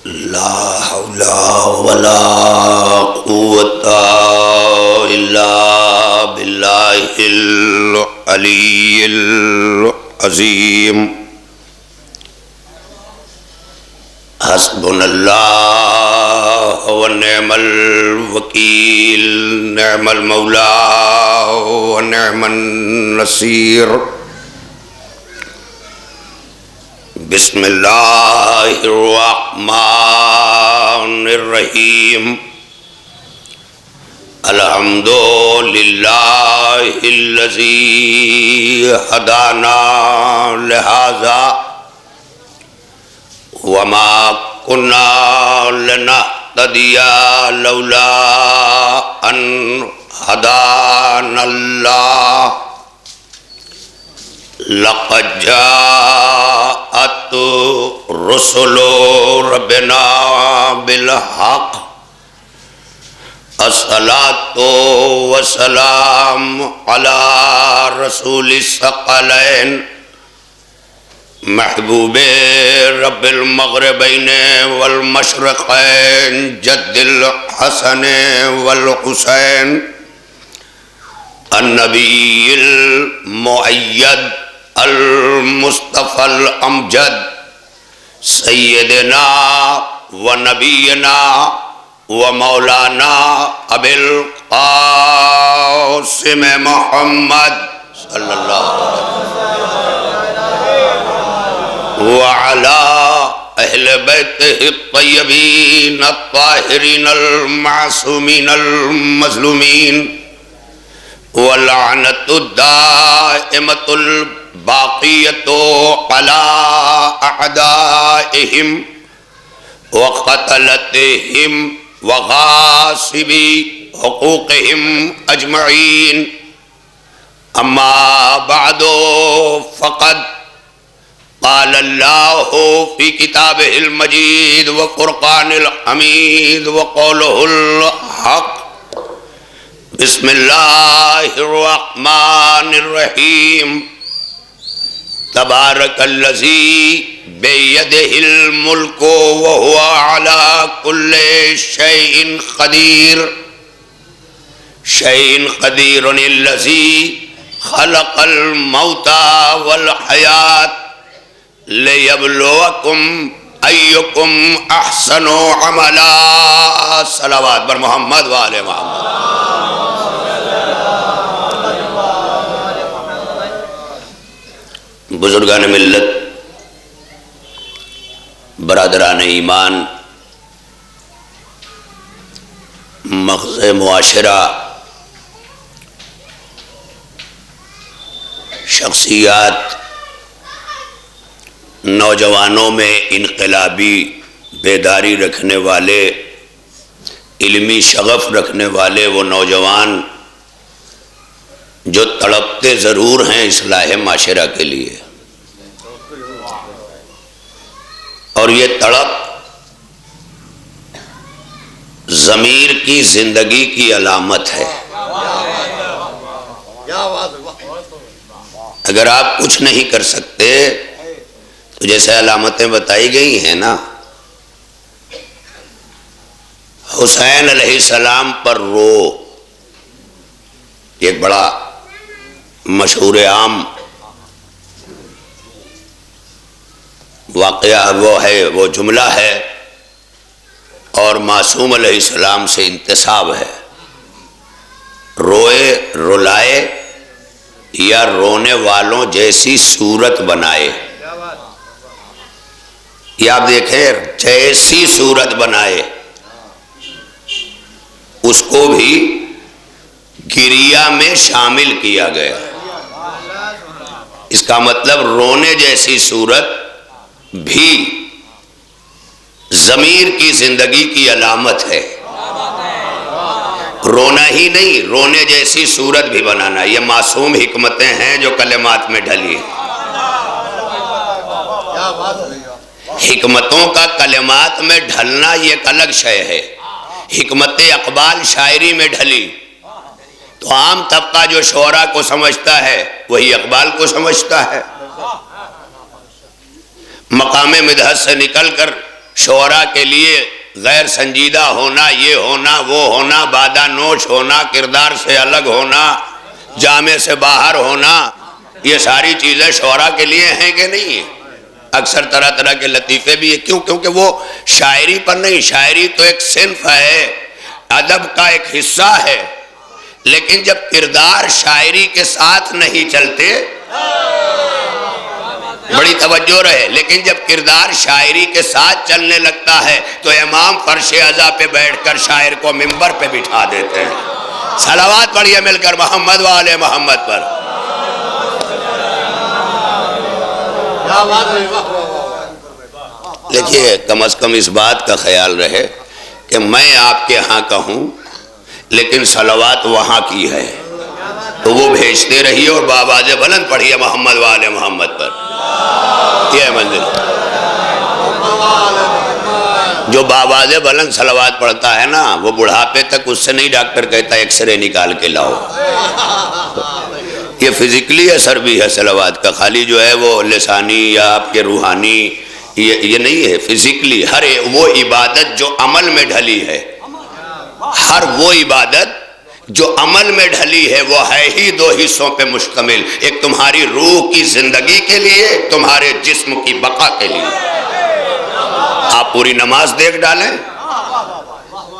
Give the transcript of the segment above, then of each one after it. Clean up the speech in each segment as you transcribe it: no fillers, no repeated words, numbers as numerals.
لا حول ولا قوة إلا بالله العلي العظيم حسبنا الله ونعم الوكيل نعم المولى ونعم النصير بسم الله الرحمن الرحيم الحمد لله الذي هدانا لهذا وما كنا لنهتدي لولا أن هدانا الله لقد جاءت رسل ربنا بالحق الصلاة والسلام على رسول الثقلين محبوب رب المغربين والمشرقين جد الحسن والحسين النبي المؤيد المصطفى الأمجد سيدنا ونبينا ومولانا أبي القاسم محمد صلى الله عليه وسلم وعلى أهل بيته الطيبين الطاهرين المعصومين المظلومين واللعنة الدائمة الباقية على أعدائهم وقتلتهم وغاصبي حقوقهم أجمعين أما بعد فقد قال الله في كتابه المجيد وفرقان الحميد وقوله الحق بسم الله الرحمن الرحيم تبارك الذي بيده الملك وهو على كل شيء قدير الذي خلق الموت والحياة ليبلوكم أيكم أحسن عملا صلوات بر محمد وآل محمد بزرگان ملت برادران ایمان مغز معاشرہ شخصیات نوجوانوں میں انقلابی بیداری رکھنے والے علمی شغف رکھنے والے وہ نوجوان جو تڑپتے ضرور ہیں اصلاح معاشرہ کے لیے اور یہ تڑپ ضمیر کی زندگی کی علامت ہے۔ اگر آپ کچھ نہیں کر سکتے تو جیسے علامتیں بتائی گئی ہیں نا، حسین علیہ السلام پر رو، ایک بڑا مشہور عام واقعہ وہ جملہ ہے اور معصوم علیہ السلام سے انتساب ہے، روئے رلائے یا رونے والوں جیسی صورت بنائے، یہ آپ دیکھیں جیسی صورت بنائے، اس کو بھی گریہ میں شامل کیا گیا۔ اس کا مطلب رونے جیسی صورت بھی ضمیر کی زندگی کی علامت ہے۔ رونا ہی نہیں، رونے جیسی صورت بھی بنانا، یہ معصوم حکمتیں ہیں جو کلمات میں ڈھلی ہیں۔ حکمتوں کا کلمات میں ڈھلنا یہ ایک الگ شے ہے۔ حکمت اقبال شاعری میں ڈھلی تو عام طبقہ جو شعرا کو سمجھتا ہے وہی اقبال کو سمجھتا ہے۔ مقام مدحت سے نکل کر شعراء کے لیے غیر سنجیدہ ہونا، یہ ہونا، وہ ہونا، بادہ نوش ہونا، کردار سے الگ ہونا، جامع سے باہر ہونا، یہ ساری چیزیں شعراء کے لیے ہیں کہ نہیں ہیں؟ اکثر طرح طرح کے لطیفے بھی ہیں، کیوں؟ کیونکہ وہ شاعری پر نہیں، شاعری تو ایک صنف ہے، ادب کا ایک حصہ ہے، لیکن جب کردار شاعری کے ساتھ نہیں چلتے، بڑی توجہ رہے، لیکن جب کردار شاعری کے ساتھ چلنے لگتا ہے تو امام فرش عزا پہ بیٹھ کر شاعر کو منبر پہ بٹھا دیتے ہیں۔ صلوات پڑھیے مل کر محمد و آل محمد پر۔ دیکھیے، کم از کم اس بات کا خیال رہے کہ میں آپ کے ہاں کا ہوں لیکن صلوات وہاں کی ہے، تو وہ بھیجتے رہیے اور بآواز بلند پڑھیے محمد و آل محمد پر۔ یہ ہے منزل۔ جو بآواز بلند صلوات پڑھتا ہے نا، وہ بڑھاپے تک اس سے نہیں ڈاکٹر کہتا ایکس رے نکال کے لاؤ۔ یہ فزیکلی اثر بھی ہے صلوات کا، خالی جو ہے وہ لسانی یا آپ کے روحانی یہ نہیں ہے، فزیکلی ہر وہ عبادت جو عمل میں ڈھلی ہے، ہر وہ عبادت جو عمل میں ڈھلی ہے وہ ہے ہی دو حصوں پہ مشتمل، ایک تمہاری روح کی زندگی کے لیے، ایک تمہارے جسم کی بقا کے لیے۔ آپ پوری نماز دیکھ ڈالیں،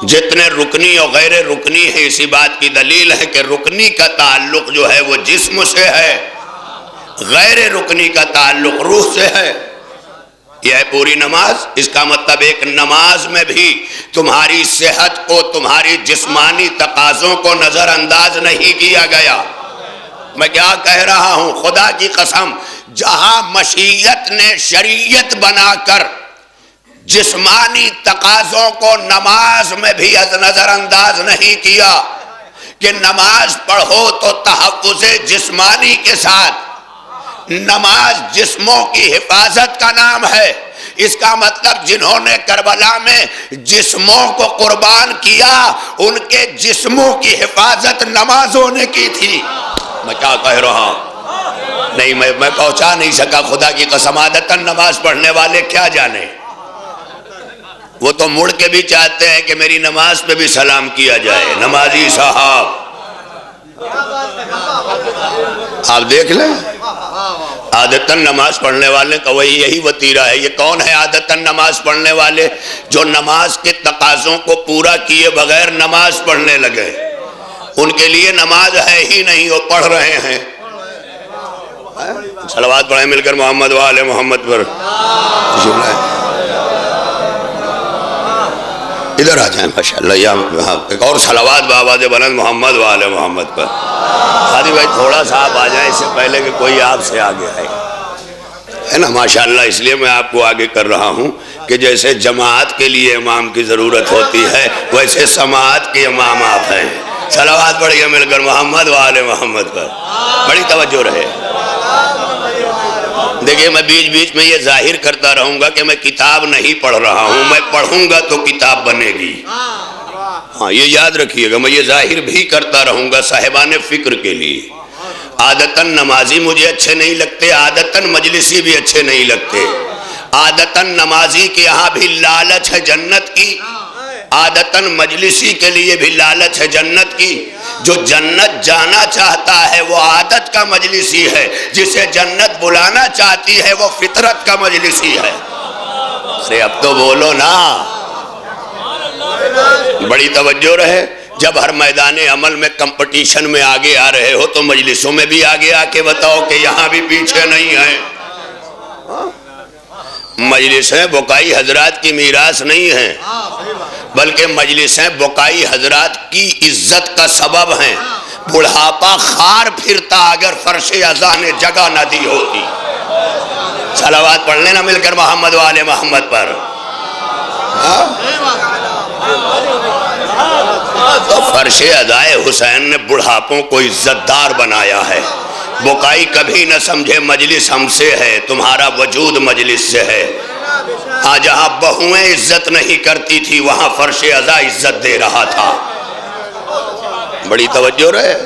جتنے رکنی اور غیر رکنی ہیں، اسی بات کی دلیل ہے کہ رکنی کا تعلق جو ہے وہ جسم سے ہے، غیر رکنی کا تعلق روح سے ہے۔ یہ ہے پوری نماز۔ اس کا مطلب ایک نماز میں بھی تمہاری صحت کو، تمہاری جسمانی تقاضوں کو نظر انداز نہیں کیا گیا۔ میں کیا کہہ رہا ہوں؟ خدا کی قسم، جہاں مشیت نے شریعت بنا کر جسمانی تقاضوں کو نماز میں بھی نظر انداز نہیں کیا کہ نماز پڑھو تو تحفظ جسمانی کے ساتھ، نماز جسموں کی حفاظت کا نام ہے۔ اس کا مطلب جنہوں نے کربلا میں جسموں کو قربان کیا، ان کے جسموں کی حفاظت نمازوں نے کی تھی۔ میں کیا کہہ رہا ہوں؟ نہیں، میں پہنچا نہیں سکا، خدا کی قسم۔ عادتاً نماز پڑھنے والے کیا جانے، وہ تو مڑ کے بھی چاہتے ہیں کہ میری نماز پہ بھی سلام کیا جائے۔ نمازی صاحب آپ دیکھ لیں، عادتاً نماز پڑھنے والے کا وہی یہی وتیرہ ہے۔ یہ کون ہے عادتاً نماز پڑھنے والے؟ جو نماز کے تقاضوں کو پورا کیے بغیر نماز پڑھنے لگے، ان کے لیے نماز ہے ہی نہیں، وہ پڑھ رہے ہیں۔ صلوات پڑھیں مل کر محمد و آل محمد پر۔ ادھر آ جائیں ماشاءاللہ، یہاں ایک اور صلوات بآواز بلند محمد و آل محمد پر۔ خادی بھائی تھوڑا سا آپ آ جائیں اس سے پہلے کہ کوئی آپ سے آگے آئے، ہے نا؟ ماشاءاللہ اس لیے میں آپ کو آگے کر رہا ہوں کہ جیسے جماعت کے لیے امام کی ضرورت ہوتی ہے، ویسے سماعت کے امام آپ ہیں۔ صلوات پڑھیے مل کر محمد و آل محمد پر، بڑی توجہ رہے۔ دیکھیں، میں بیچ بیچ میں یہ ظاہر کرتا رہوں گا کہ میں کتاب نہیں پڑھ رہا ہوں، میں پڑھوں گا تو کتاب بنے گی۔ ہاں، یہ یاد رکھیے گا، میں یہ ظاہر بھی کرتا رہوں گا صاحبان فکر کے لیے۔ عادتاً نمازی مجھے اچھے نہیں لگتے، عادتاً مجلسی بھی اچھے نہیں لگتے۔ عادتاً نمازی کے یہاں بھی لالچ ہے جنت کی، عادتاً مجلسی کے لیے بھی لالچ ہے جنت کی۔ جو جنت جانا چاہتا ہے وہ عادت کا مجلسی ہے، جسے جنت بلانا چاہتی ہے وہ فطرت کا مجلسی ہے۔ ارے اب تو بولو نا، بڑی توجہ رہے۔ جب ہر میدان عمل میں کمپٹیشن میں آگے آ رہے ہو تو مجلسوں میں بھی آگے آ کے بتاؤ کہ یہاں بھی پیچھے نہیں ہے۔ مجلسیں بقائی حضرات کی میراث نہیں ہیں، بلکہ مجلسیں بقائی حضرات کی عزت کا سبب ہیں۔ بڑھاپا خار پھرتا اگر فرش عزا نے جگہ نہ دی ہوتی۔ صلوات پڑھ لینا مل کر محمد و آل محمد پر۔ تو فرش عزائے حسین نے بڑھاپوں کو عزت دار بنایا ہے۔ بقائی کبھی نہ سمجھے مجلس ہم سے ہے، تمہارا وجود مجلس سے ہے۔ ہاں، جہاں بہویں عزت نہیں کرتی تھی وہاں فرش عزا عزت دے رہا تھا۔ بڑی توجہ رہے۔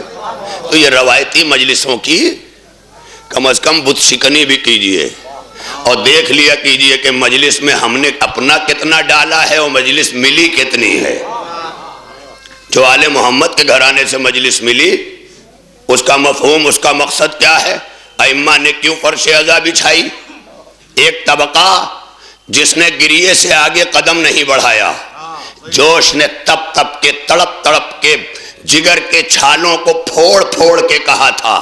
تو یہ روایتی مجلسوں کی کم از کم بت شکنی بھی کیجئے۔ اور دیکھ لیا کیجئے کہ مجلس میں ہم نے اپنا کتنا ڈالا ہے اور مجلس ملی کتنی ہے۔ جو آل محمد کے گھرانے سے مجلس ملی، اس کا مفہوم، اس کا مقصد کیا ہے؟ ائمہ نے کیوں فرش عزا بچھائی؟ ایک طبقہ جس نے گریے سے آگے قدم نہیں بڑھایا، جوش نے تپ تپ کے، تڑپ تڑپ کے، جگر کے چھالوں کو پھوڑ پھوڑ کے کہا تھا،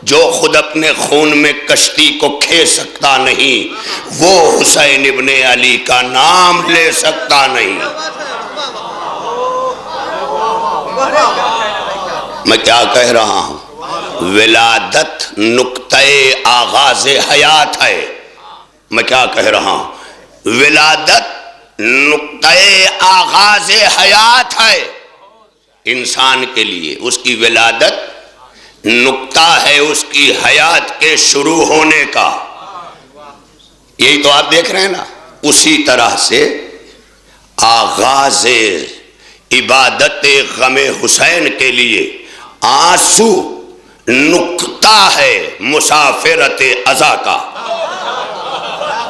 جو خود اپنے خون میں کشتی کو کھے سکتا نہیں، وہ حسین ابن علی کا نام لے سکتا نہیں۔ میں کیا کہہ رہا ہوں؟ ولادت نقطہ آغاز حیات ہے۔ میں کیا کہہ رہا ہوں؟ ولادت نقطہ آغاز حیات ہے انسان کے لیے۔ اس کی ولادت نقطہ ہے اس کی حیات کے شروع ہونے کا۔ یہی تو آپ دیکھ رہے ہیں نا۔ اسی طرح سے آغاز عبادت غم حسین کے لیے آنسو نقطہ ہے مسافرت عزا کا۔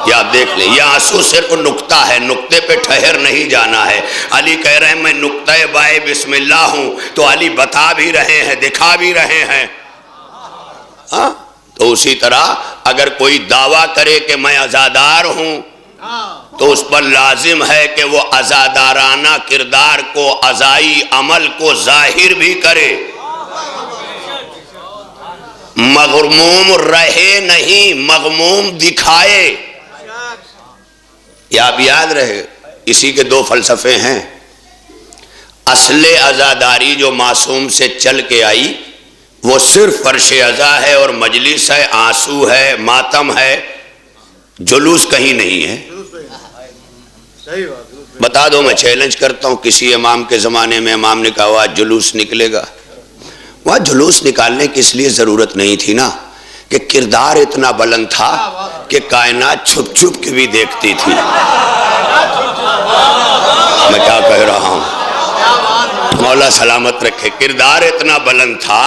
یہ آپ دیکھ لیں، یہ آنسو صرف نقطہ ہے، نقطے پہ ٹھہر نہیں جانا ہے۔ علی کہہ رہے ہیں میں نقطہ بائے بسم اللہ ہوں، تو علی بتا بھی رہے ہیں، دکھا بھی رہے ہیں۔ تو اسی طرح اگر کوئی دعویٰ کرے کہ میں عزادار ہوں، تو اس پر لازم ہے کہ وہ عزادارانہ کردار کو، عزائی عمل کو ظاہر بھی کرے، مغموم رہے نہیں، مغموم دکھائے۔ یہ آپ یاد رہے، اسی کے دو فلسفے ہیں۔ اصل عزاداری جو معصوم سے چل کے آئی، وہ صرف فرش عزا ہے اور مجلس ہے، آنسو ہے، ماتم ہے، جلوس کہیں نہیں ہے۔ بتا دو، میں چیلنج کرتا ہوں، کسی امام کے زمانے میں امام نے کہا وہاں جلوس نکلے گا؟ وہاں جلوس نکالنے کی اس لیے ضرورت نہیں تھی نا کہ کردار اتنا بلند تھا کہ کائنات چھپ چھپ کے بھی دیکھتی تھی۔ میں کیا کہہ رہا ہوں؟ مولا سلامت رکھے۔ کردار اتنا بلند تھا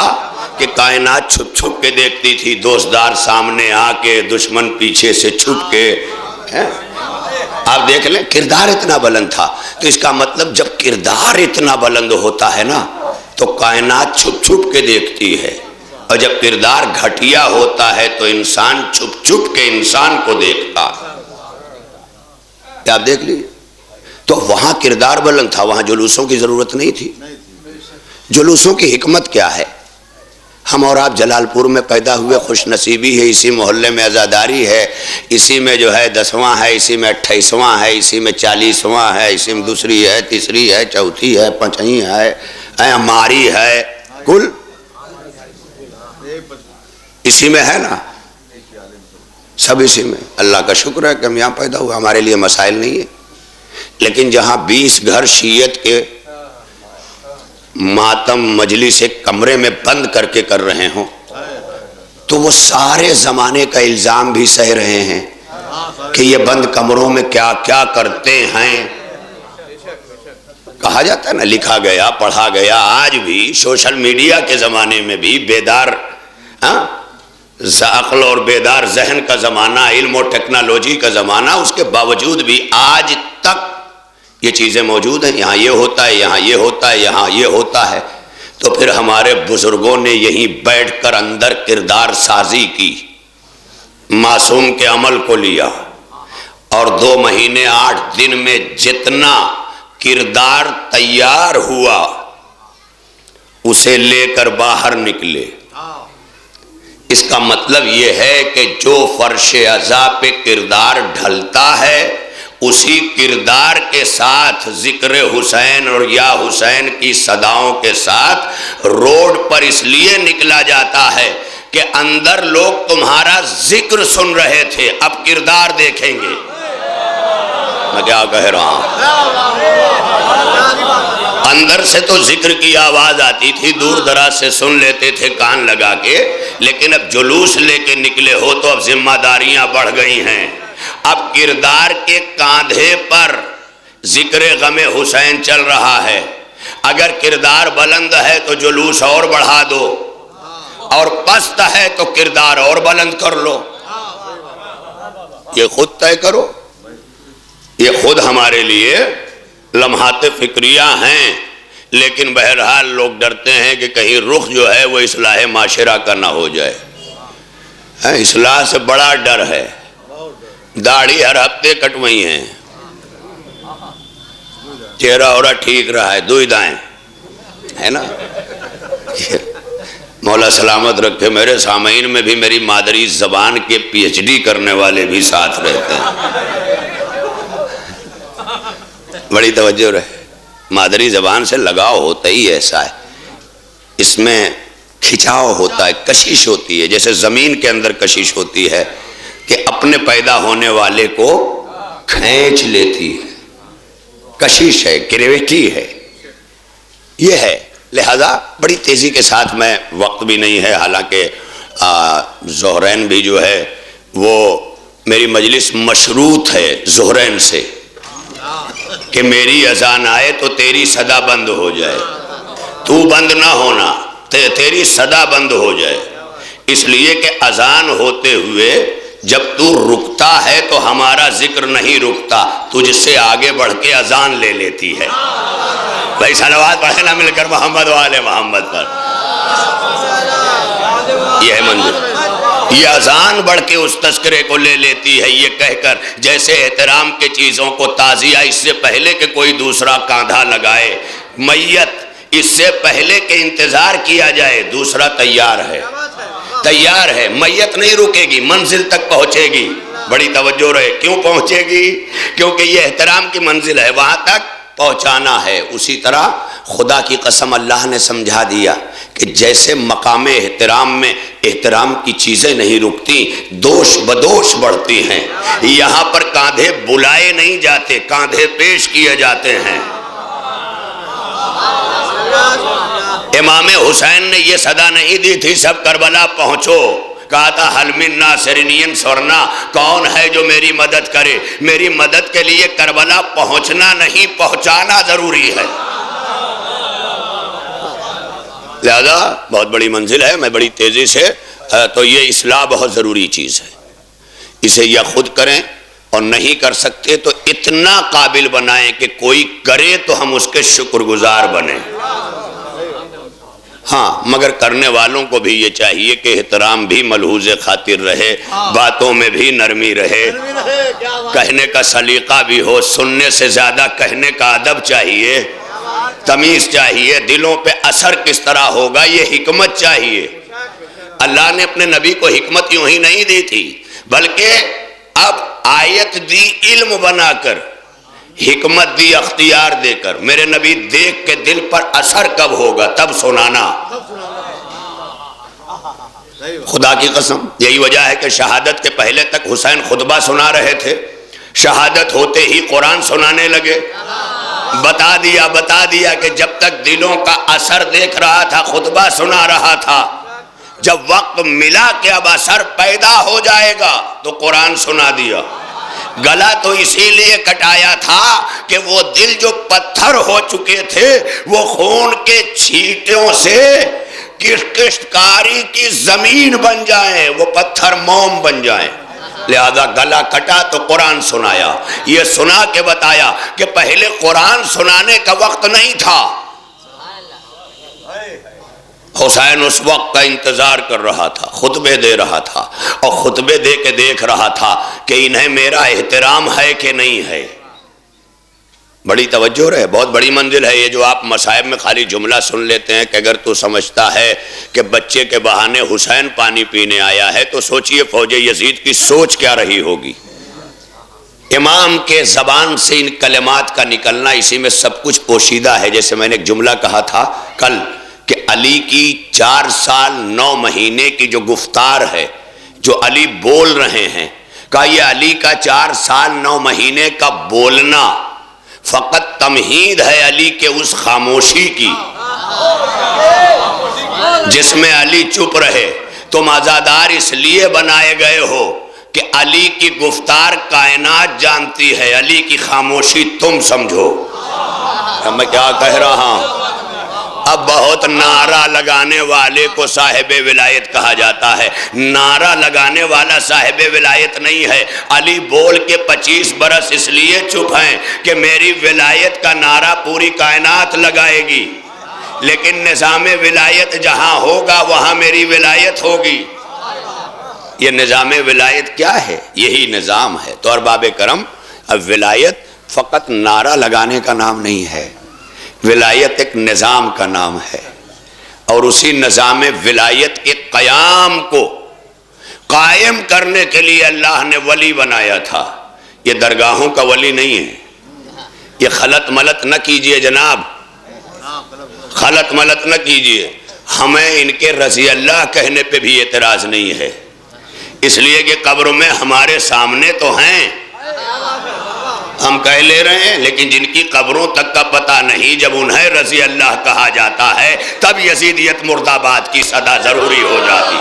کہ کائنات چھپ چھپ کے دیکھتی تھی، دوستدار سامنے آ کے، دشمن پیچھے سے چھپ کے۔ آپ دیکھ لیں، کردار اتنا بلند تھا۔ تو اس کا مطلب جب کردار اتنا بلند ہوتا ہے نا تو کائنات چھپ چھپ کے دیکھتی ہے، اور جب کردار گھٹیا ہوتا ہے تو انسان چھپ چھپ کے انسان کو دیکھتا۔ آپ دیکھ لیجیے، تو وہاں کردار بلند تھا، وہاں جلوسوں کی ضرورت نہیں تھی۔ جلوسوں کی حکمت کیا ہے؟ ہم اور آپ جلال پور میں پیدا ہوئے، خوش نصیبی ہے، اسی محلے میں عزاداری ہے، اسی میں جو ہے 10واں ہے، اسی میں 28واں ہے، اسی میں 40واں ہے، اسی میں دوسری ہے، تیسری ہے، چوتھی ہے، پانچویں ہے، ہماری ہے، کل اسی میں ہے نا، سب اسی میں۔ اللہ کا شکر ہے کہ ہم یہاں پیدا ہوئے، ہمارے لیے مسائل نہیں ہے۔ لیکن جہاں 20 گھر شیعت کے ماتم مجلس ایک کمرے میں بند کر کے کر رہے ہوں، تو وہ سارے زمانے کا الزام بھی سہ رہے ہیں کہ یہ بند کمروں میں کیا کیا کرتے ہیں۔ کہا جاتا ہے نا، لکھا گیا، پڑھا گیا۔ آج بھی سوشل میڈیا کے زمانے میں بھی بیدار عقل اور بیدار ذہن کا زمانہ، علم و ٹیکنالوجی کا زمانہ، اس کے باوجود بھی آج تک یہ چیزیں موجود ہیں۔ یہاں یہ ہوتا ہے، یہاں یہ ہوتا ہے، یہاں یہ ہوتا ہے۔ تو پھر ہمارے بزرگوں نے یہیں بیٹھ کر اندر کردار سازی کی، معصوم کے عمل کو لیا، اور 2 مہینے 8 دن میں جتنا کردار تیار ہوا اسے لے کر باہر نکلے۔ اس کا مطلب یہ ہے کہ جو فرش عزا پہ کردار ڈھلتا ہے، اسی کردار کے ساتھ ذکر حسین اور یا حسین کی صداؤں کے ساتھ روڈ پر اس لیے نکلا جاتا ہے کہ اندر لوگ تمہارا ذکر سن رہے تھے، اب کردار دیکھیں گے۔ میں کیا کہہ رہا ہوں؟ اندر سے تو ذکر کی آواز آتی تھی، دور دراز سے سن لیتے تھے کان لگا کے، لیکن اب جلوس لے کے نکلے ہو تو اب ذمہ داریاں بڑھ گئی ہیں۔ اب کردار کے کاندھے پر ذکر غم حسین چل رہا ہے۔ اگر کردار بلند ہے تو جلوس اور بڑھا دو، اور پست ہے تو کردار اور بلند کر لو۔ یہ خود طے کرو. یہ خود ہمارے لیے لمحات فکریہ ہیں، لیکن بہرحال لوگ ڈرتے ہیں کہ کہیں رخ جو ہے وہ اصلاح معاشرہ کا نہ ہو جائے. اصلاح سے بڑا ڈر ہے. داڑھی ہر ہفتے کٹوائی ہیں، چہرہ اورا ٹھیک رہا ہے، دوئی دائیں ہے نا. مولا سلامت رکھے، میرے سامعین میں بھی میری مادری زبان کے پی ایچ ڈی کرنے والے بھی ساتھ رہتے ہیں. بڑی توجہ رہے. مادری زبان سے لگاؤ ہوتا ہی ایسا ہے، اس میں کھچاؤ ہوتا ہے، کشش ہوتی ہے، جیسے زمین کے اندر کشش ہوتی ہے کہ اپنے پیدا ہونے والے کو کھینچ لیتی ہے. کشش ہے، گریویٹی ہے، یہ ہے. لہذا بڑی تیزی کے ساتھ، میں وقت بھی نہیں ہے، حالانکہ ظہرین بھی جو ہے وہ میری مجلس مشروط ہے ظہرین سے کہ میری اذان آئے تو تیری صدا بند ہو جائے، تو بند نہ ہونا، تیری صدا بند ہو جائے. اس لیے کہ اذان ہوتے ہوئے جب تو رکتا ہے تو ہمارا ذکر نہیں رکتا، تجھ سے آگے بڑھ کے اذان لے لیتی ہے. بھائی صلوات پڑھیں نا مل کر محمد والے محمد پر. یہ ہے منظر. یہ اذان بڑھ کے اس تذکرے کو لے لیتی ہے، یہ کہہ کر جیسے احترام کے چیزوں کو تعزیہ اس سے پہلے کہ کوئی دوسرا کاندھا لگائے، میت اس سے پہلے کہ انتظار کیا جائے دوسرا تیار ہے. تیار ہے، میت نہیں رکے گی، منزل تک پہنچے گی. بڑی توجہ رہے. کیوں پہنچے گی؟ کیونکہ یہ احترام کی منزل ہے، وہاں تک پہنچانا ہے. اسی طرح خدا کی قسم اللہ نے سمجھا دیا کہ جیسے مقام احترام میں احترام کی چیزیں نہیں رکتی، دوش بدوش بڑھتی ہیں، یہاں پر کاندھے بلائے نہیں جاتے، کاندھے پیش کیے جاتے ہیں. امام حسین نے یہ صدا نہیں دی تھی سب کربلا پہنچو، کہا تھا حل من ناصرین سورنا، کون ہے جو میری مدد کرے؟ میری مدد کے لیے کربلا پہنچنا نہیں، پہنچانا ضروری ہے. لہذا بہت بڑی منزل ہے، میں بڑی تیزی سے تو یہ اصلاح بہت ضروری چیز ہے. اسے یا خود کریں اور نہیں کر سکتے تو اتنا قابل بنائیں کہ کوئی کرے تو ہم اس کے شکر گزار بنیں. ہاں مگر کرنے والوں کو بھی یہ چاہیے کہ احترام بھی ملحوظ خاطر رہے، باتوں میں بھی نرمی رہے، کہنے کا سلیقہ بھی ہو، سننے سے زیادہ کہنے کا ادب چاہیے، تمیز چاہیے، دلوں پہ اثر کس طرح ہوگا یہ حکمت چاہیے. اللہ نے اپنے نبی کو حکمت یوں ہی نہیں دی تھی، بلکہ اب آیت دی علم بنا کر، حکمت دی اختیار دے کر. میرے نبی دیکھ کے دل پر اثر کب ہوگا تب سنانا. خدا کی قسم یہی وجہ ہے کہ شہادت کے پہلے تک حسین خطبہ سنا رہے تھے، شہادت ہوتے ہی قرآن سنانے لگے. بتا دیا کہ جب تک دلوں کا اثر دیکھ رہا تھا خطبہ سنا رہا تھا، جب وقت ملا کہ اب اثر پیدا ہو جائے گا تو قرآن سنا دیا. گلا تو اسی لیے کٹایا تھا کہ وہ دل جو پتھر ہو چکے تھے وہ خون کے چھینٹوں سے کشتکاری کی زمین بن جائیں، وہ پتھر موم بن جائیں. لہذا گلا کٹا تو قرآن سنایا. یہ سنا کے بتایا کہ پہلے قرآن سنانے کا وقت نہیں تھا. حسین اس وقت کا انتظار کر رہا تھا، خطبے دے رہا تھا، اور خطبے دے کے دیکھ رہا تھا کہ انہیں میرا احترام ہے کہ نہیں ہے. بڑی توجہ رہے، بہت بڑی منزل ہے یہ جو آپ مصائب میں خالی جملہ سن لیتے ہیں کہ اگر تو سمجھتا ہے کہ بچے کے بہانے حسین پانی پینے آیا ہے تو سوچئے فوج یزید کی سوچ کیا رہی ہوگی. امام کے زبان سے ان کلمات کا نکلنا، اسی میں سب کچھ پوشیدہ ہے. جیسے میں نے ایک جملہ کہا تھا کل کہ علی کی 4 سال 9 مہینے کی جو گفتار ہے، جو علی بول رہے ہیں، کہا یہ علی کا 4 سال 9 مہینے کا بولنا فقط تمہید ہے علی کے اس خاموشی کی جس میں علی چپ رہے. تم عزادار اس لیے بنائے گئے ہو کہ علی کی گفتار کائنات جانتی ہے، علی کی خاموشی تم سمجھو. میں کیا کہہ رہا ہوں؟ اب بہت نعرہ لگانے والے کو صاحب ولایت کہا جاتا ہے. نعرہ لگانے والا صاحب ولایت نہیں ہے. علی بول کے 25 برس اس لیے چپ ہیں کہ میری ولایت کا نعرہ پوری کائنات لگائے گی، لیکن نظام ولایت جہاں ہوگا وہاں میری ولایت ہوگی. یہ نظام ولایت کیا ہے؟ یہی نظام ہے. تو ارباب کرم، اب ولایت فقط نعرہ لگانے کا نام نہیں ہے، ولایت ایک نظام کا نام ہے. اور اسی نظام ولایت کے قیام کو قائم کرنے کے لیے اللہ نے ولی بنایا تھا. یہ درگاہوں کا ولی نہیں ہے. یہ خلط ملط نہ کیجئے جناب، خلط ملط نہ کیجئے. ہمیں ان کے رضی اللہ کہنے پہ بھی اعتراض نہیں ہے، اس لیے کہ قبر میں ہمارے سامنے تو ہیں، ہم کہہ لے رہے ہیں، لیکن جن کی قبروں تک کا پتہ نہیں، جب انہیں رضی اللہ کہا جاتا ہے تب یزیدیت مرد آباد کی صدا ضروری ہو جاتی.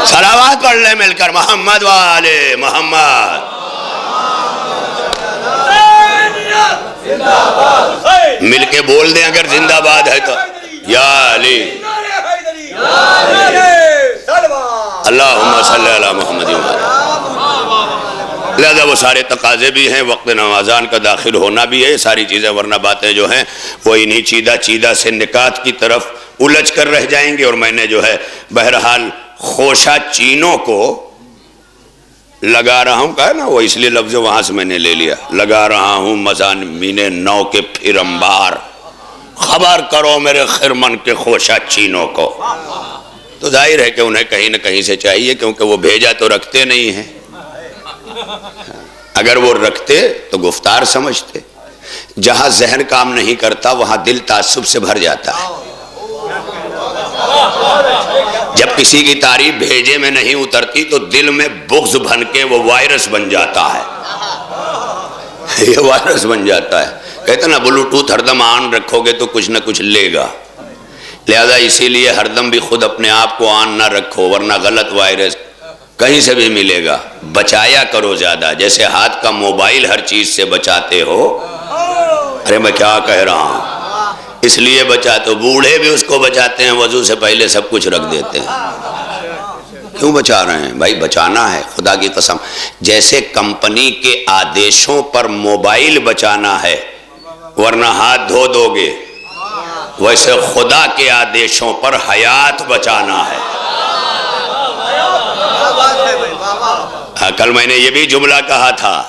صلوات پڑھ لیں مل کر، محمد وآلِ محمد. مل کے بول دیں اگر زندہ باد ہے تو، یا علی اللہم صلی علی محمد. لہذا وہ سارے تقاضے بھی ہیں، وقت نمازان کا داخل ہونا بھی ہے، ساری چیزیں، ورنہ باتیں جو ہیں وہ انہی چیدہ سے نکات کی طرف الجھ کر رہ جائیں گے. اور میں نے جو ہے بہرحال خوشہ چینوں کو لگا رہا ہوں، کہا نا وہ اس لیے لفظ وہاں سے میں نے لے لیا، لگا رہا ہوں مضامین نو کے پھر انبار، خبر کرو میرے خرمن کے خوشہ چینوں کو. تو ظاہر ہے کہ انہیں کہیں نہ کہیں سے چاہیے، کیونکہ وہ بھیجا تو رکھتے نہیں ہیں. اگر وہ رکھتے تو گفتار سمجھتے. جہاں ذہن کام نہیں کرتا وہاں دل تعصب سے بھر جاتا ہے. جب کسی کی تعریف بھیجے میں نہیں اترتی تو دل میں بغض بن کے وہ وائرس بن جاتا ہے. یہ وائرس بن جاتا ہے. کہتے نا بلوٹوتھ ہر دم آن رکھو گے تو کچھ نہ کچھ لے گا. لہذا اسی لیے ہر دم بھی خود اپنے آپ کو آن نہ رکھو، ورنہ غلط وائرس کہیں سے بھی ملے گا. بچایا کرو زیادہ، جیسے ہاتھ کا موبائل ہر چیز سے بچاتے ہو. ارے میں کیا کہہ رہا ہوں، اس لیے بچاتے ہو. بوڑھے بھی اس کو بچاتے ہیں، وضو سے پہلے سب کچھ رکھ دیتے ہیں. کیوں بچا رہے ہیں بھائی؟ بچانا ہے، خدا کی قسم. جیسے کمپنی کے آدیشوں پر موبائل بچانا ہے ورنہ ہاتھ دھو دو گے، ویسے خدا کے آدیشوں پر حیات بچانا ہے. کل میں نے یہ بھی جملہ کہا تھا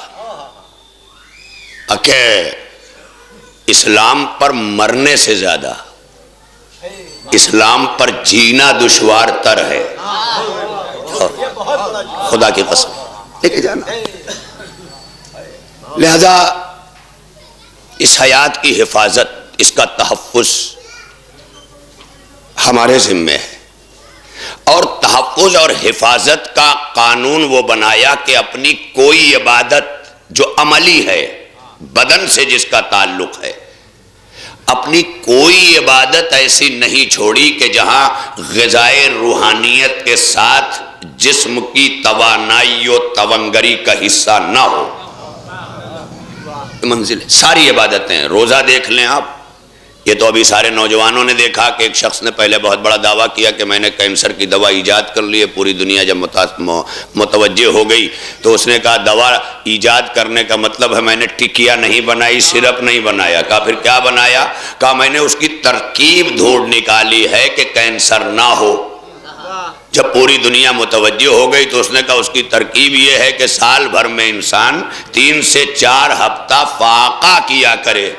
کہ اسلام پر مرنے سے زیادہ اسلام پر جینا دشوار تر ہے. خدا کی قسم لے کے جانا. لہذا اس حیات کی حفاظت، اس کا تحفظ ہمارے ذمہ ہے. اور تحفظ اور حفاظت کا قانون وہ بنایا کہ اپنی کوئی عبادت جو عملی ہے، بدن سے جس کا تعلق ہے، اپنی کوئی عبادت ایسی نہیں چھوڑی کہ جہاں غذائے روحانیت کے ساتھ جسم کی توانائی و توانگری کا حصہ نہ ہو. منزل ہے ساری عبادتیں. روزہ دیکھ لیں آپ، یہ تو ابھی سارے نوجوانوں نے دیکھا کہ ایک شخص نے پہلے بہت بڑا دعویٰ کیا کہ میں نے کینسر کی دوا ایجاد کر لی ہے. پوری دنیا جب متوجہ ہو گئی تو اس نے کہا دوا ایجاد کرنے کا مطلب ہے میں نے ٹکیا نہیں بنائی، سرپ نہیں بنایا. کہا پھر کیا بنایا؟ کہا میں نے اس کی ترکیب ڈھونڈ نکالی ہے کہ کینسر نہ ہو. جب پوری دنیا متوجہ ہو گئی تو اس نے کہا اس کی ترکیب یہ ہے کہ سال بھر میں انسان 3 سے 4 ہفتہ فاقہ کیا کرے.